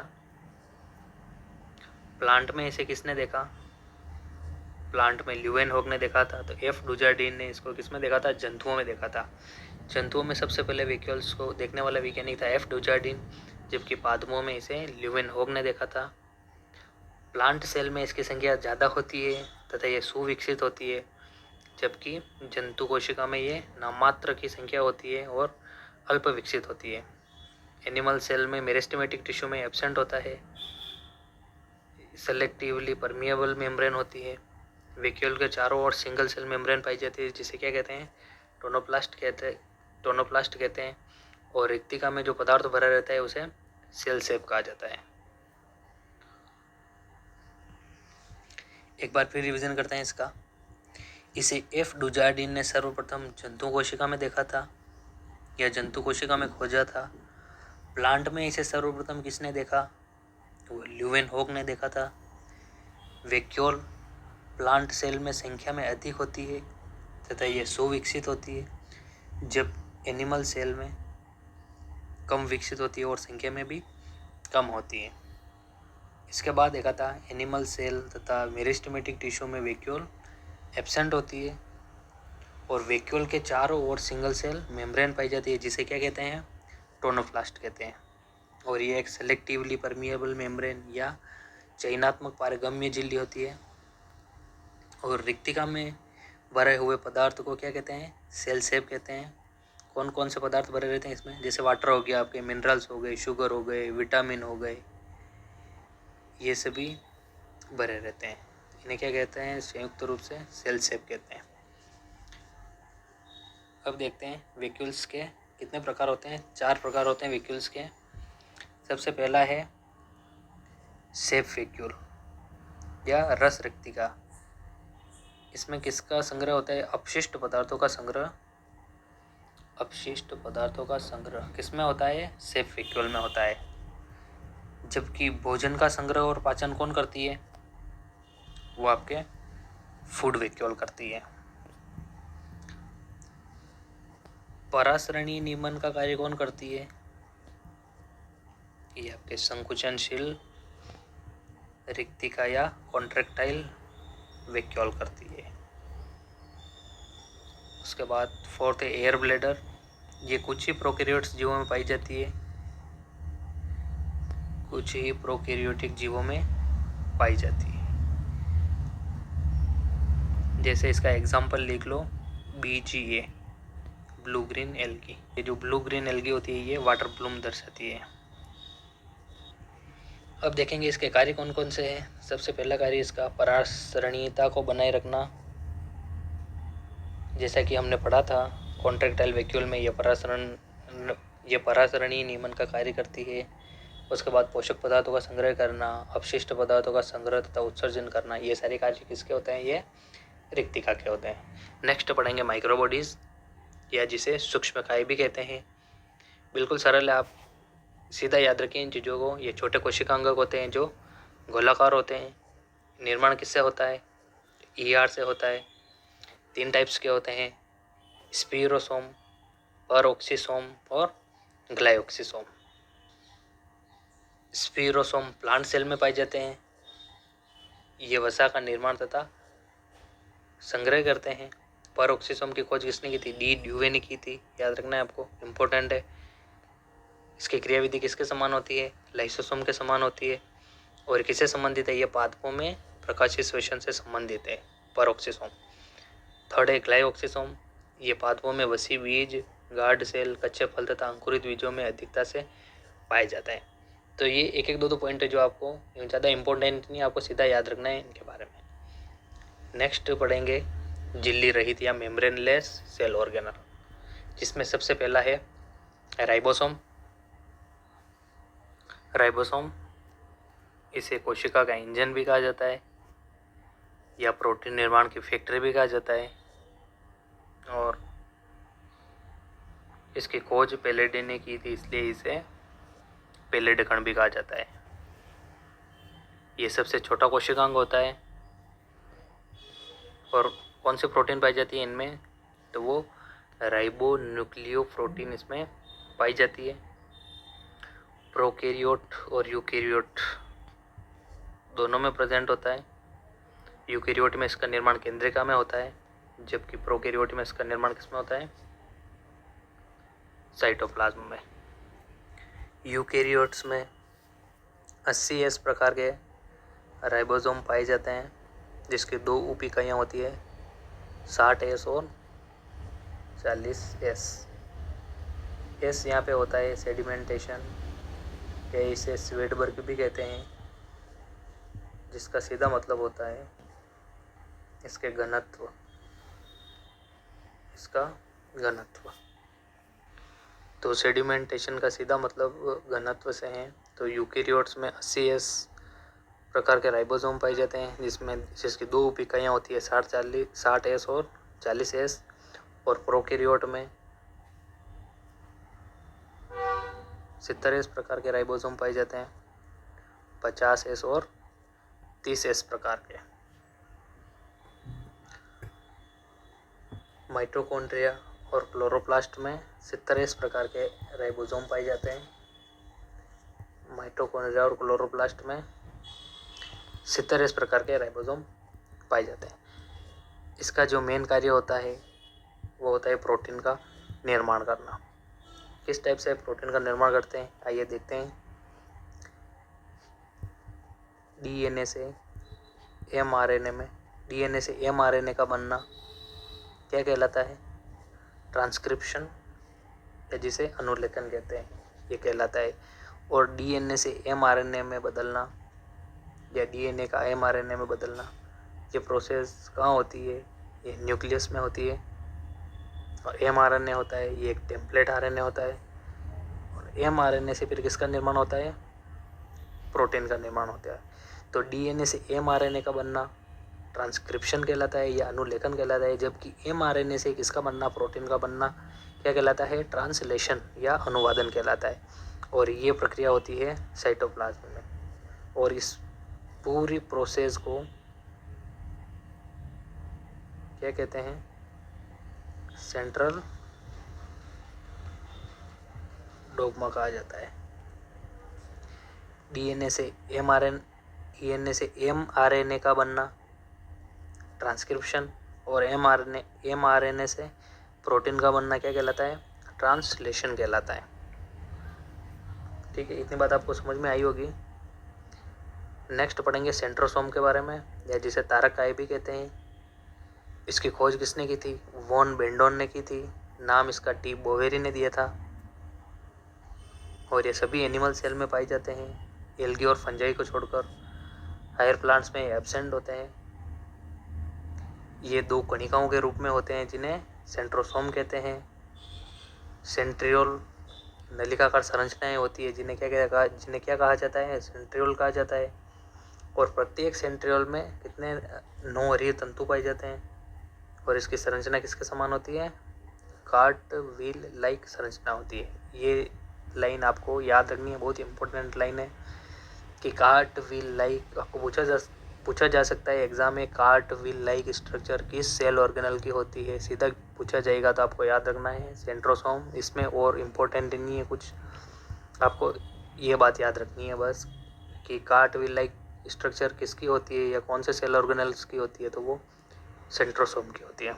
प्लांट में इसे किसने देखा? प्लांट में ल्यूवेनहॉक ने देखा था। तो एफ डुचार्डिन ने इसको किसमें देखा था? जंतुओं में देखा था। जंतुओं में सबसे पहले वैक्यूल्स को देखने वाला वैज्ञानिक था एफ डुचार्डिन, जबकि पादपों में इसे ल्यूवेनहॉक ने देखा था। प्लांट सेल में इसकी संख्या ज़्यादा होती है तथा ये सुविकसित होती है, जबकि जंतु कोशिका में ये नाममात्र की संख्या होती है और अल्प विकसित होती है। एनिमल सेल में मेरिस्टेमेटिक टिश्यू में एब्सेंट होता है। सेलेक्टिवली परमिएबल मेम्ब्रेन होती है। वैक्यूल के चारों ओर सिंगल सेल मेम्ब्रेन पाई जाती है, जिसे क्या कहते हैं? टोनोप्लास्ट कहते हैं। और रिक्तिका में जो पदार्थ भरा रहता है उसे सेल सेप कहा जाता है। एक बार फिर रिवीजन करते हैं इसका। इसे एफ डुचार्डिन ने सर्वप्रथम जंतु कोशिका में देखा था या जंतु कोशिका में खोजा था। प्लांट में इसे सर्वप्रथम किसने देखा? तो ल्यूवेनहॉक ने देखा था। वैक्यूल प्लांट सेल में संख्या में अधिक होती है तथा यह सुविकसित होती है, जब एनिमल सेल में कम विकसित होती है और संख्या में भी कम होती है। इसके बाद देखा था एनिमल सेल तथा मेरिस्टेमेटिक टिश्यू में वैक्यूल एब्सेंट होती है और वैक्यूल के चारों ओर सिंगल सेल मेम्ब्रेन पाई जाती है, जिसे क्या कहते हैं? टोनोप्लास्ट कहते हैं। और ये एक सेलेक्टिवली परमिएबल मेम्ब्रेन या चयनात्मक पारगम्य झिल्ली होती है। और रिक्तिका में भरे हुए पदार्थ को क्या कहते हैं? सेल सेप कहते हैं। कौन कौन से पदार्थ भरे रहते हैं इसमें? जैसे वाटर हो गया, आपके मिनरल्स हो गए, शुगर हो गए, विटामिन हो गए, ये सभी भरे रहते हैं। इन्हें क्या कहते हैं? संयुक्त रूप से सेल सेप कहते हैं। अब देखते हैं वैक्यूल्स के कितने प्रकार होते हैं। 4 प्रकार होते हैं वैक्यूल्स के। सबसे पहला है सेप वैक्यूल या रस रिक्तिका। इसमें किसका संग्रह होता है? अपशिष्ट पदार्थों का संग्रह। अपशिष्ट पदार्थों का संग्रह किसमें होता है? सेप वैक्यूल में होता है। जबकि भोजन का संग्रह और पाचन कौन करती है? वो आपके फूड वैक्यूल करती है। परासरणी नियमन का कार्य कौन करती है? ये आपके संकुचनशील रिक्तिका या कॉन्ट्रैक्टाइल वैक्यूल करती है। उसके बाद फोर्थ है एयर ब्लैडर। ये कुछ ही प्रोकैरियोट्स जीवों में पाई जाती है, कुछ ही प्रोकैरियोटिक जीवों में पाई जाती है। जैसे इसका एग्जांपल लिख लो, BGA ब्लू ग्रीन एल्गी। ये जो ब्लू ग्रीन एल्गी होती है ये वाटर ब्लूम दर्शाती है। अब देखेंगे इसके कार्य कौन कौन से हैं। सबसे पहला कार्य इसका परासरणीयता को बनाए रखना, जैसा कि हमने पढ़ा था कॉन्ट्रैक्टाइल वैक्यूल में ये परासरणीय नियमन का कार्य करती है। उसके बाद पोषक पदार्थों का संग्रह करना, अपशिष्ट पदार्थों का संग्रह तथा उत्सर्जन करना, ये सारे कार्य किसके होते हैं? ये रिक्तिका के होते हैं। नेक्स्ट पढ़ेंगे माइक्रोबॉडीज, या जिसे सूक्ष्मकाय भी कहते हैं। बिल्कुल सरल है, आप सीधा याद रखें इन चीज़ों को। ये छोटे कोशिकांग होते हैं जो गोलाकार होते हैं। निर्माण किससे होता है? ईआर से होता है। 3 टाइप्स के होते हैं, स्पीरोसोम, परऑक्सीसोम और ग्लाइऑक्सीसोम। स्पीरोसोम प्लांट सेल में पाए जाते हैं। ये वसा का निर्माण तथा संग्रह करते हैं। परऑक्सीसोम की खोज किसने की थी? डी ड्यूवे ने की थी, याद रखना है आपको, इम्पोर्टेंट है। इसकी क्रियाविधि किसके समान होती है? लाइसोसोम के समान होती है। और किससे संबंधित है? ये पादपों में प्रकाशीय श्वसन से संबंधित है, परऑक्सीसोम। थर्ड है ग्लाइऑक्सीसोम, ये पादपों में वसी बीज, गार्ड सेल, कच्चे फल तथा अंकुरित बीजों में अधिकता से पाए जाता है। तो ये एक एक दो पॉइंट है जो आपको ज़्यादा इंपॉर्टेंट नहीं, आपको सीधा याद रखना है इनके बारे में। नेक्स्ट पढ़ेंगे झिल्ली रहित या मेम्ब्रेनलेस सेल ऑर्गेनल, जिसमें सबसे पहला है राइबोसोम। राइबोसोम, इसे कोशिका का इंजन भी कहा जाता है या प्रोटीन निर्माण की फैक्ट्री भी कहा जाता है। और इसकी खोज पेलेडे ने की थी, इसलिए इसे पेलेड कण भी कहा जाता है। ये सबसे छोटा कोशिकांग होता है। और कौन सी प्रोटीन पाई जाती है इनमें? तो वो राइबोन्यूक्लियोप्रोटीन इसमें पाई जाती है। प्रोकैरियोट और यूकैरियोट दोनों में प्रेजेंट होता है। यूकैरियोट में इसका निर्माण केंद्रिका में होता है, जबकि प्रोकैरियोट में इसका निर्माण किसमें होता है? साइटोप्लाज्म में। यूकैरियोट्स में 80S प्रकार के राइबोसोम पाए जाते हैं, जिसकी 2 उप इकाइयाँ होती है, 60S और 40S। एस यहाँ पे होता है सेडिमेंटेशन, या इसे स्वेडबर्ग भी कहते हैं, जिसका सीधा मतलब होता है इसके घनत्व, इसका घनत्व। तो सेडिमेंटेशन का सीधा मतलब घनत्व से है। तो यूकैरियोट्स में 80S प्रकार के राइबोसोम पाए जाते हैं, जिसकी 2 उप इकाइयाँ होती है, 60S और 40S। और प्रोकैरियोट में 70S प्रकार के राइबोसोम पाए जाते हैं, 50S और 30S प्रकार के। माइटोकॉन्ड्रिया और क्लोरोप्लास्ट में 70S प्रकार के राइबोसोम पाए जाते हैं। माइटोकॉन्ड्रिया और क्लोरोप्लास्ट में 70S प्रकार के राइबोसोम पाए जाते हैं। इसका जो मेन कार्य होता है वो होता है प्रोटीन का निर्माण करना। किस टाइप से प्रोटीन का निर्माण करते हैं, आइए देखते हैं। डीएनए से एमआरएनए में, डीएनए से एमआरएनए का बनना क्या कहलाता है? ट्रांसक्रिप्शन, या जिसे अनुलेखन कहते हैं, ये कहलाता है। और डीएनए से एमआरएनए में बदलना या डीएनए का एमआरएनए में बदलना, ये प्रोसेस कहाँ होती है? ये न्यूक्लियस में होती है। और एमआरएनए होता है, ये एक टेम्पलेट आरएनए होता है। और एमआरएनए से फिर किसका निर्माण होता है? प्रोटीन का निर्माण होता है। तो डीएनए से एमआरएनए का बनना ट्रांसक्रिप्शन कहलाता है या अनुलेखन कहलाता है, जबकि एमआरएनए से किसका बनना? प्रोटीन का बनना क्या कहलाता है? ट्रांसलेशन या अनुवादन कहलाता है। और ये प्रक्रिया होती है साइटोप्लाज्म में। और इस पूरी प्रोसेस को क्या कहते हैं? सेंट्रल डोग्मा कहा जाता है। डीएनए से एमआरएनए का बनना ट्रांसक्रिप्शन, और एमआरएनए से प्रोटीन का बनना क्या कहलाता है? ट्रांसलेशन कहलाता है। ठीक है, इतनी बात आपको समझ में आई होगी। नेक्स्ट पढ़ेंगे सेंट्रोसोम के बारे में, या जिसे तारक काय भी कहते हैं। इसकी खोज किसने की थी? वॉन बेंडोन ने की थी। नाम इसका टी बोवेरी ने दिया था। और ये सभी एनिमल सेल में पाए जाते हैं, एल्गी और फंजाई को छोड़कर। हायर प्लांट्स में एब्सेंट होते हैं। ये 2 कणिकाओं के रूप में होते हैं, जिन्हें सेंट्रोसोम कहते हैं। सेंट्रियोल नलिकाकार संरचनाएं होती है जिन्हें क्या कहा जाता है, सेंट्रियोल कहा जाता है। और प्रत्येक सेंट्रियोल में कितने 9 अरीय तंतु पाए जाते हैं और इसकी संरचना किसके समान होती है, कार्ट व्हील लाइक संरचना होती है। ये लाइन आपको याद रखनी है, बहुत ही इंपॉर्टेंट लाइन है कि कार्ट व्हील लाइक आपको पूछा जा सकता है एग्जाम में, कार्ट व्हील लाइक स्ट्रक्चर किस सेल ऑर्गेनल की होती है, सीधा पूछा जाएगा तो आपको याद रखना है सेंट्रोसोम। इसमें और इम्पोर्टेंट नहीं है कुछ, आपको ये बात याद रखनी है बस कि कार्ट व्हील लाइक स्ट्रक्चर किसकी होती है या कौन से सेल ऑर्गेनल्स की होती है, तो वो सेंट्रोसोम की होती है।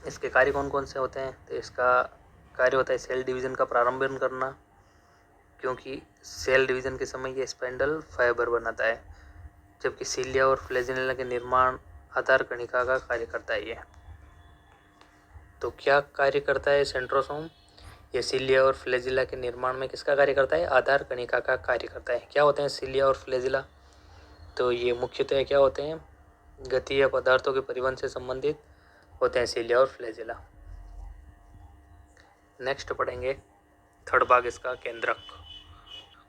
इसके कार्य कौन कौन से होते हैं, तो इसका कार्य होता है सेल डिवीज़न का प्रारंभन करना, क्योंकि सेल डिवीज़न के समय ये स्पाइंडल फाइबर बनाता है, जबकि सीलिया और फ्लैजेला के निर्माण आधार कणिका का कार्य करता है ये। तो क्या कार्य करता है सेंट्रोसोम, ये सीलिया और फ्लैजेला के निर्माण में किसका कार्य करता है, आधार कणिका का कार्य करता है। क्या होते हैं सीलिया और फ्लैजेला, तो ये मुख्यतः क्या होते हैं, गतीय पदार्थों के परिवहन से संबंधित होते हैं सीलिया और फ्लैजेला। नेक्स्ट पढ़ेंगे थर्ड भाग इसका, केंद्रक।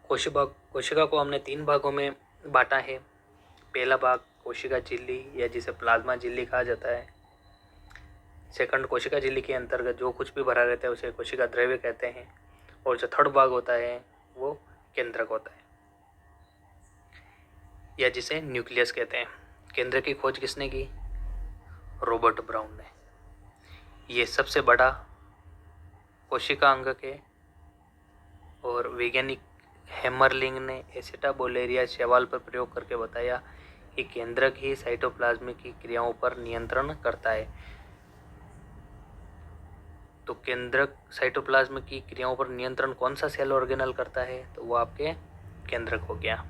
कोशिका को हमने 3 भागों में बांटा है। पहला भाग कोशिका झिल्ली या जिसे प्लाज्मा झिल्ली कहा जाता है। सेकंड, कोशिका झिल्ली के अंतर्गत जो कुछ भी भरा रहता है उसे कोशिका द्रव्य कहते हैं। और जो थर्ड भाग होता है वो केंद्रक होता है या जिसे न्यूक्लियस कहते हैं। केंद्रक की खोज किसने की, रॉबर्ट ब्राउन ने। ये सबसे बड़ा कोशिका अंगक है और वैज्ञानिक हेमरलिंग ने एसिटाबोलेरिया शैवाल पर प्रयोग करके बताया कि केंद्रक ही साइटोप्लाज्म की क्रियाओं पर नियंत्रण करता है। तो केंद्रक साइटोप्लाज्म की क्रियाओं पर नियंत्रण कौन सा सेल ऑर्गेनल करता है, तो वो आपके केंद्रक हो गया।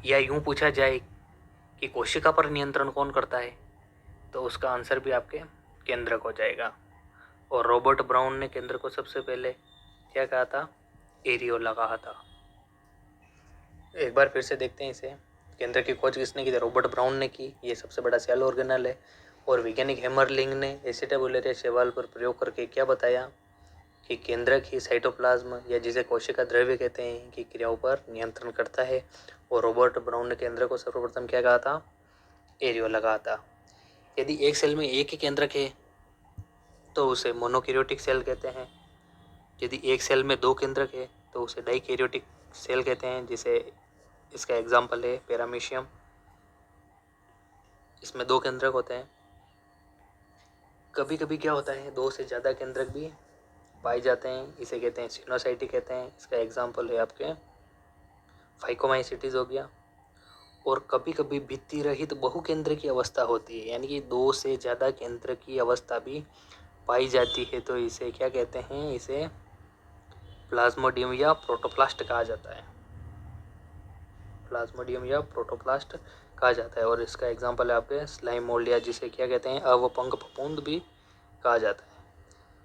या यूं पूछा जाए कि कोशिका पर नियंत्रण कौन करता है, तो उसका आंसर भी आपके केंद्रक हो जाएगा। और रॉबर्ट ब्राउन ने केंद्रक को सबसे पहले क्या कहा था, एरियोला कहा था। एक बार फिर से देखते हैं इसे, केंद्रक की खोज किसने की, तो रॉबर्ट ब्राउन ने की। ये सबसे बड़ा सेल ऑर्गेनल है। और वैज्ञानिक हेमरलिंग ने एसिटाबुलेरिया शैवाल पर प्रयोग करके क्या बताया कि केंद्रक ही साइटोप्लाज्म या जिसे कोशिका द्रव्य कहते हैं की क्रियाओं पर नियंत्रण करता है। और रॉबर्ट ब्राउन ने केंद्रक को सर्वप्रथम क्या कहा था, एरियोला कहा था। यदि एक सेल में एक ही केंद्रक है तो उसे मोनोकैरियोटिक सेल कहते हैं। यदि एक सेल में 2 केंद्रक है तो उसे डाइकैरियोटिक सेल कहते हैं, जिसे इसका एग्जाम्पल है पैरामीशियम। इसमें 2 केंद्रक होते हैं। कभी कभी क्या होता है 2 से ज़्यादा केंद्रक भी पाए जाते हैं, इसे कहते हैं सिनोसाइटी कहते हैं। इसका एग्जाम्पल है आपके फाइकोमाइसिटीज हो गया। और कभी कभी भित्ति रहित बहुकेंद्र की अवस्था होती है, यानी कि 2 से ज़्यादा केंद्र की अवस्था भी पाई जाती है, तो इसे क्या कहते हैं, इसे प्लाज्मोडियम या प्रोटोप्लास्ट कहा जाता है। प्लाज्मोडियम या प्रोटोप्लास्ट कहा जाता है। और इसका एग्जाम्पल है आपके स्लाइम मोल्ड या जिसे क्या कहते हैं अवपंक फफूंद भी कहा जाता है।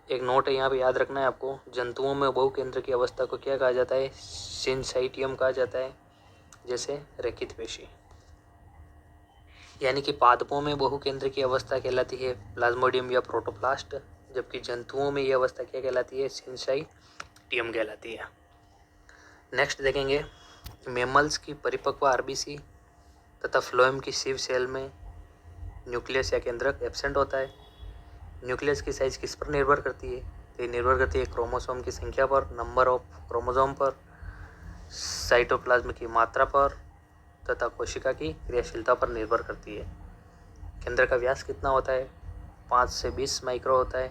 एक नोट है यहाँ पे याद रखना है आपको, जंतुओं में बहुकेंद्र की अवस्था को क्या कहा जाता है, सिंसाइटियम कहा जाता है, जैसे रेखित पेशी। यानी कि पादपों में बहुकेंद्र की अवस्था कहलाती है प्लाज्मोडियम या प्रोटोप्लास्ट, जबकि जंतुओं में यह अवस्था क्या कहलाती है, सिंसाइटियम कहलाती है। नेक्स्ट देखेंगे, मेमल्स की परिपक्व आरबीसी तथा फ्लोएम की सिव सेल में न्यूक्लियस या केंद्रक एब्सेंट होता है। न्यूक्लियस की साइज किस पर निर्भर करती है, तो ये निर्भर करती है क्रोमोसोम की संख्या पर, नंबर ऑफ क्रोमोसोम पर, साइटोप्लाज्म की मात्रा पर तथा कोशिका की क्रियाशीलता पर निर्भर करती है। केंद्र का व्यास कितना होता है, 5 से 20 माइक्रो होता है।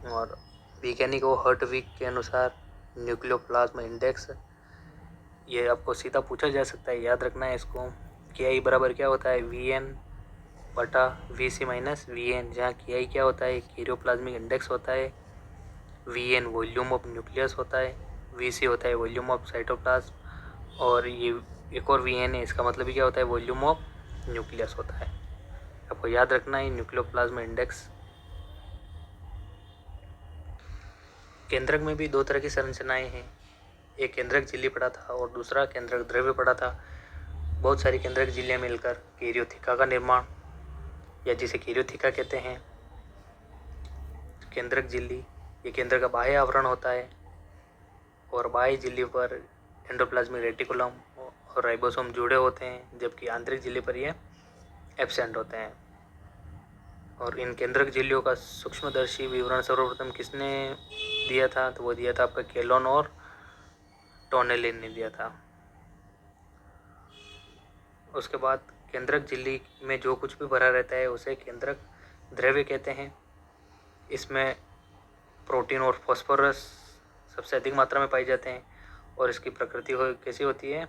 और वैज्ञानिक हर्टविक के अनुसार न्यूक्लियोप्लाज्म इंडेक्स, ये आपको सीधा पूछा जा सकता है, याद रखना है इसको। KI बराबर क्या होता है, VN बटा VC माइनस VN, जहाँ KI क्या होता है, कैरियोप्लाज्मिक इंडेक्स होता है, VN वॉल्यूम ऑफ न्यूक्लियस होता है, VC होता है वॉल्यूम ऑफ साइटोप्लाज्म, और ये एक और VN है, इसका मतलब ही क्या होता है, वॉल्यूम ऑफ न्यूक्लियस होता है। आपको याद रखना है न्यूक्लियोप्लाज्म इंडेक्स। केंद्रक में भी 2 तरह की संरचनाएं हैं, एक केंद्रक झिल्ली पड़ा था और दूसरा केंद्रक द्रव्य पड़ा था। बहुत सारी केंद्रक झिल्लियाँ मिलकर कैरियोथिका का निर्माण या जिसे कैरियोथिका कहते हैं। केंद्रक झिल्ली ये केंद्र का बाह्य आवरण होता है और बाह्य झिल्ली पर एंडोप्लाज्मिक रेटिकुलम और राइबोसोम जुड़े होते हैं, जबकि आंतरिक झिल्ली पर ये एब्सेंट होते हैं। और इन केंद्रक झिल्लियों का सूक्ष्मदर्शी विवरण सर्वप्रथम किसने दिया था? तो वो दिया था आपका केलोन और टोनेलिन ने दिया था। उसके बाद केंद्रक झिल्ली में जो कुछ भी भरा रहता है उसे केंद्रक द्रव्य कहते हैं। इसमें प्रोटीन और फास्फोरस सबसे अधिक मात्रा में पाए जाते हैं और इसकी प्रकृति कैसी होती है?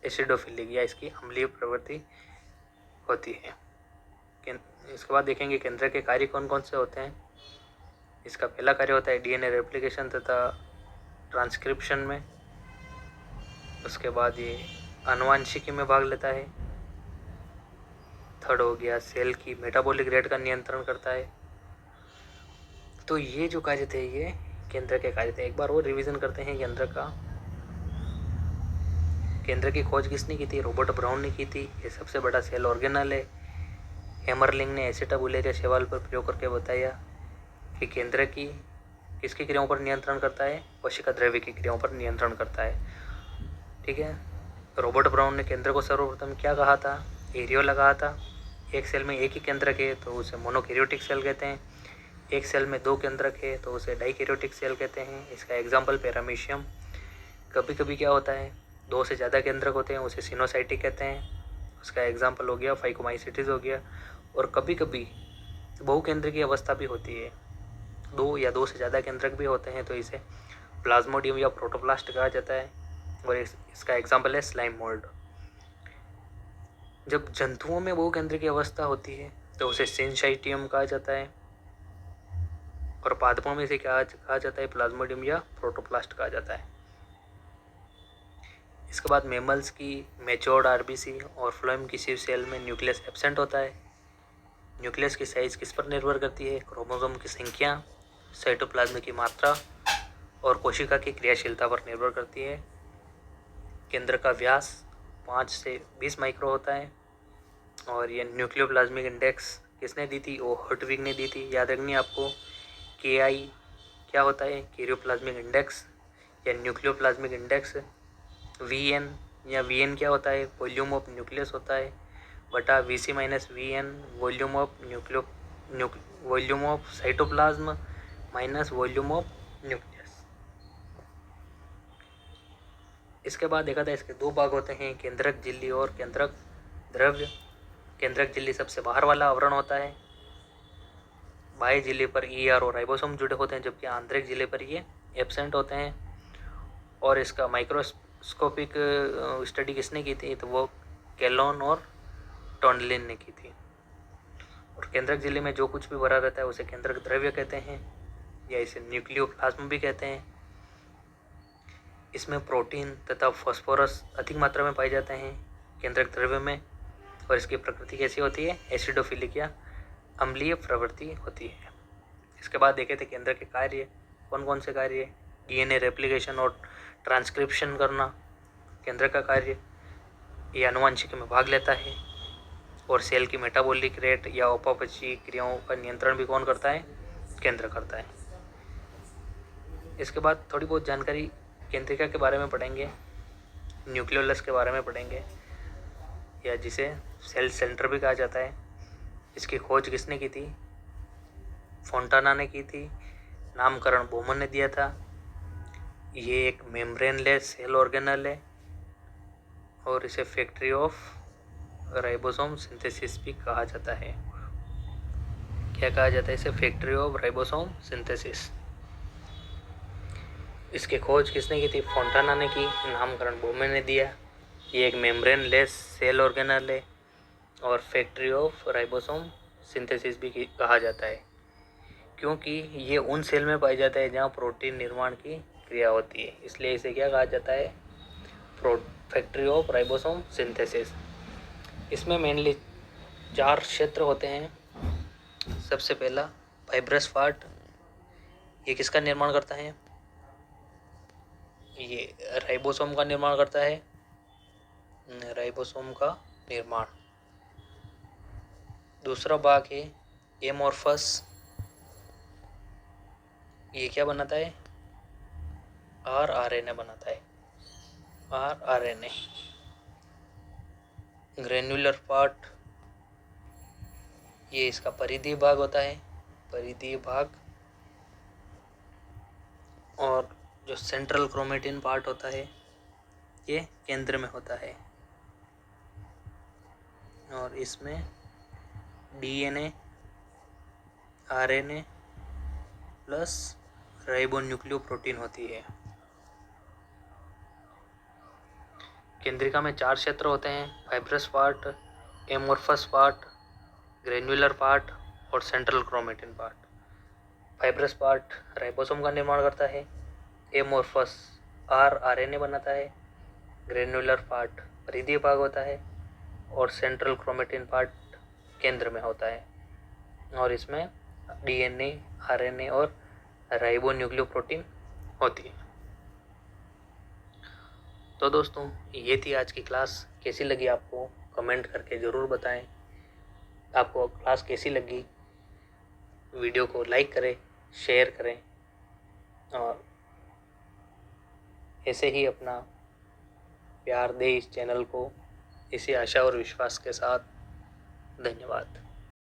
एसिडोफिलिक, या इसकी अम्लीय प्रवृत्ति होती है। इसके बाद देखेंगे केंद्र के कार्य कौन कौन से होते हैं। इसका पहला कार्य होता है डीएनए रेप्लिकेशन तथा ट्रांसक्रिप्शन में। उसके बाद ये आनुवांशिकी में भाग लेता है। थर्ड हो गया सेल की मेटाबॉलिक रेट का नियंत्रण करता है। तो ये जो कार्य थे ये केंद्र के कार्य थे। एक बार और रिवीजन करते हैं केंद्र का। केंद्र की खोज किसने की थी? रॉबर्ट ब्राउन ने की थी। ये सबसे बड़ा सेल ऑर्गेनल है। हेमरलिंग ने एसिटाबुलेरिया शैवाल पर प्रयोग करके बताया कि केंद्र की किसकी क्रियाओं पर नियंत्रण करता है? कोशिका द्रव्य की क्रियाओं पर नियंत्रण करता है। ठीक है। रॉबर्ट ब्राउन ने केंद्र को सर्वप्रथम क्या कहा था? एरियोला कहा था। एक सेल में एक ही केंद्रक है तो उसे मोनोकैरियोटिक सेल कहते हैं। एक सेल में दो केंद्रक है तो उसे डाइकैरियोटिक सेल कहते हैं। इसका एग्जाम्पल पैरामीशियम। कभी कभी क्या होता है, दो से ज़्यादा केंद्रक होते हैं, उसे सिनोसाइटिक कहते हैं। उसका एग्जाम्पल हो गया फाइकोमाइसिटिस हो गया। और कभी कभी बहुकेंद्र की अवस्था भी होती है, दो या दो से ज़्यादा केंद्रक भी होते हैं, तो इसे प्लाज्मोडियम या प्रोटोप्लास्ट कहा जाता है। और इसका एग्जाम्पल है स्लाइम मोल्ड। जब जंतुओं में बहुकेंद्र की अवस्था होती है तो उसे सिंसाइटियम कहा जाता है और पादपों में इसे क्या कहा जाता है? प्लाज्मोडियम या प्रोटोप्लास्ट कहा जाता है। इसके बाद मेमल्स की मैच्योर्ड आरबीसी और फ्लोएम की शिव सेल में न्यूक्लियस एब्सेंट होता है। न्यूक्लियस की साइज किस पर निर्भर करती है? क्रोमोसोम की संख्या, साइटोप्लाज्म की मात्रा और कोशिका की क्रियाशीलता पर निर्भर करती है। केंद्र का व्यास 5 से 20 माइक्रो होता है। और ये न्यूक्लियोप्लाज्मिक इंडेक्स किसने दी थी? वो हर्टविग ने दी थी। याद रखनी आपको KI क्या होता है? कैरियोप्लाज्मिक इंडेक्स या न्यूक्लियोप्लाज्मिक इंडेक्स। VN या VN क्या होता है? वॉल्यूम ऑफ न्यूक्लियस होता है, बटा VC minus VN volume of cytoplasm minus volume of nucleus. इसके बाद देखा था इसके दो भाग होते हैं, केंद्रक झिल्ली और केंद्रक द्रव्य। केंद्रक झिल्ली सबसे बाहर वाला आवरण होता है। बाह्य झिल्ली पर ER और राइबोसोम जुड़े होते हैं, जबकि आंतरिक झिल्ली पर ये एब्सेंट होते हैं। और इसका माइक्रोस्कोपिक स्टडी किसने की थी? तो वो केलोन और टोनलिन ने की थी। और केंद्रक झिल्ली में जो कुछ भी भरा रहता है उसे केंद्रक द्रव्य कहते हैं, या इसे न्यूक्लियोप्लाज्म भी कहते हैं। इसमें प्रोटीन तथा फास्फोरस अधिक मात्रा में पाए जाते हैं केंद्रक द्रव्य में। और इसकी प्रकृति कैसी होती है? एसिडोफिलिक या अम्लीय प्रवृत्ति होती है। इसके बाद देखे थे केंद्र के कार्य कौन कौन से कार्य? डीएनए रेप्लिकेशन और ट्रांसक्रिप्शन करना केंद्र का कार्य, ये आनुवांशिकी में भाग लेता है। और सेल की मेटाबॉलिक रेट या अपचयी क्रियाओं का नियंत्रण भी कौन करता है? केंद्र करता है। इसके बाद थोड़ी बहुत जानकारी केंद्रिका के बारे में पढ़ेंगे, न्यूक्लियोलस के बारे में पढ़ेंगे, या जिसे सेल सेंटर भी कहा जाता है। इसकी खोज किसने की थी? फोंटाना ने की थी। नामकरण बोमन ने दिया था। ये एक मेम्ब्रेनलेस सेल ऑर्गेनल है और इसे फैक्ट्री ऑफ राइबोसोम सिंथेसिस भी कहा जाता है। क्या कहा जाता है इसे? Factory of ribosome synthesis. इसकी खोज किसने की थी? फोंटाना ने की। नामकरण बोमन ने दिया। ये एक मेम्ब्रेनलेस सेल ऑर्गेनल है और फैक्ट्री ऑफ राइबोसोम सिंथेसिस भी कहा जाता है, क्योंकि ये उन सेल में पाया जाता है जहाँ प्रोटीन निर्माण की क्रिया होती है, इसलिए इसे क्या कहा जाता है? Factory of ribosome synthesis. इसमें मेनली 4 क्षेत्र होते हैं। सबसे पहला फाइब्रस पार्ट, ये किसका निर्माण करता है? ये राइबोसोम का निर्माण करता है, राइबोसोम का निर्माण। दूसरा भाग है एमोर्फस, ये क्या बनाता है? RRNA बनाता है, RRNA। ग्रेन्युलर पार्ट, ये इसका परिधीय भाग होता है, परिधीय भाग। और जो सेंट्रल क्रोमेटिन पार्ट होता है ये केंद्र में होता है। और इसमें DNA, RNA प्लस राइबोन्यूक्लियोप्रोटीन होती है। केंद्रिका में 4 क्षेत्र होते हैं, fibrous part, amorphous part, granular part और central chromatin part. Fibrous part ribosome का निर्माण करता है, एमोर्फस RRNA बनाता है, ग्रेन्युलर पार्ट परिधीय भाग होता है और सेंट्रल क्रोमेटिन पार्ट केंद्र में होता है। और इसमें DNA, RNA और राइबोन्यूक्लियोप्रोटीन होती है। तो दोस्तों ये थी आज की क्लास। कैसी लगी आपको कमेंट करके ज़रूर बताएं। आपको क्लास कैसी लगी, वीडियो को लाइक करें, शेयर करें और ऐसे ही अपना प्यार दें इस चैनल को। इसी आशा और विश्वास के साथ धन्यवाद।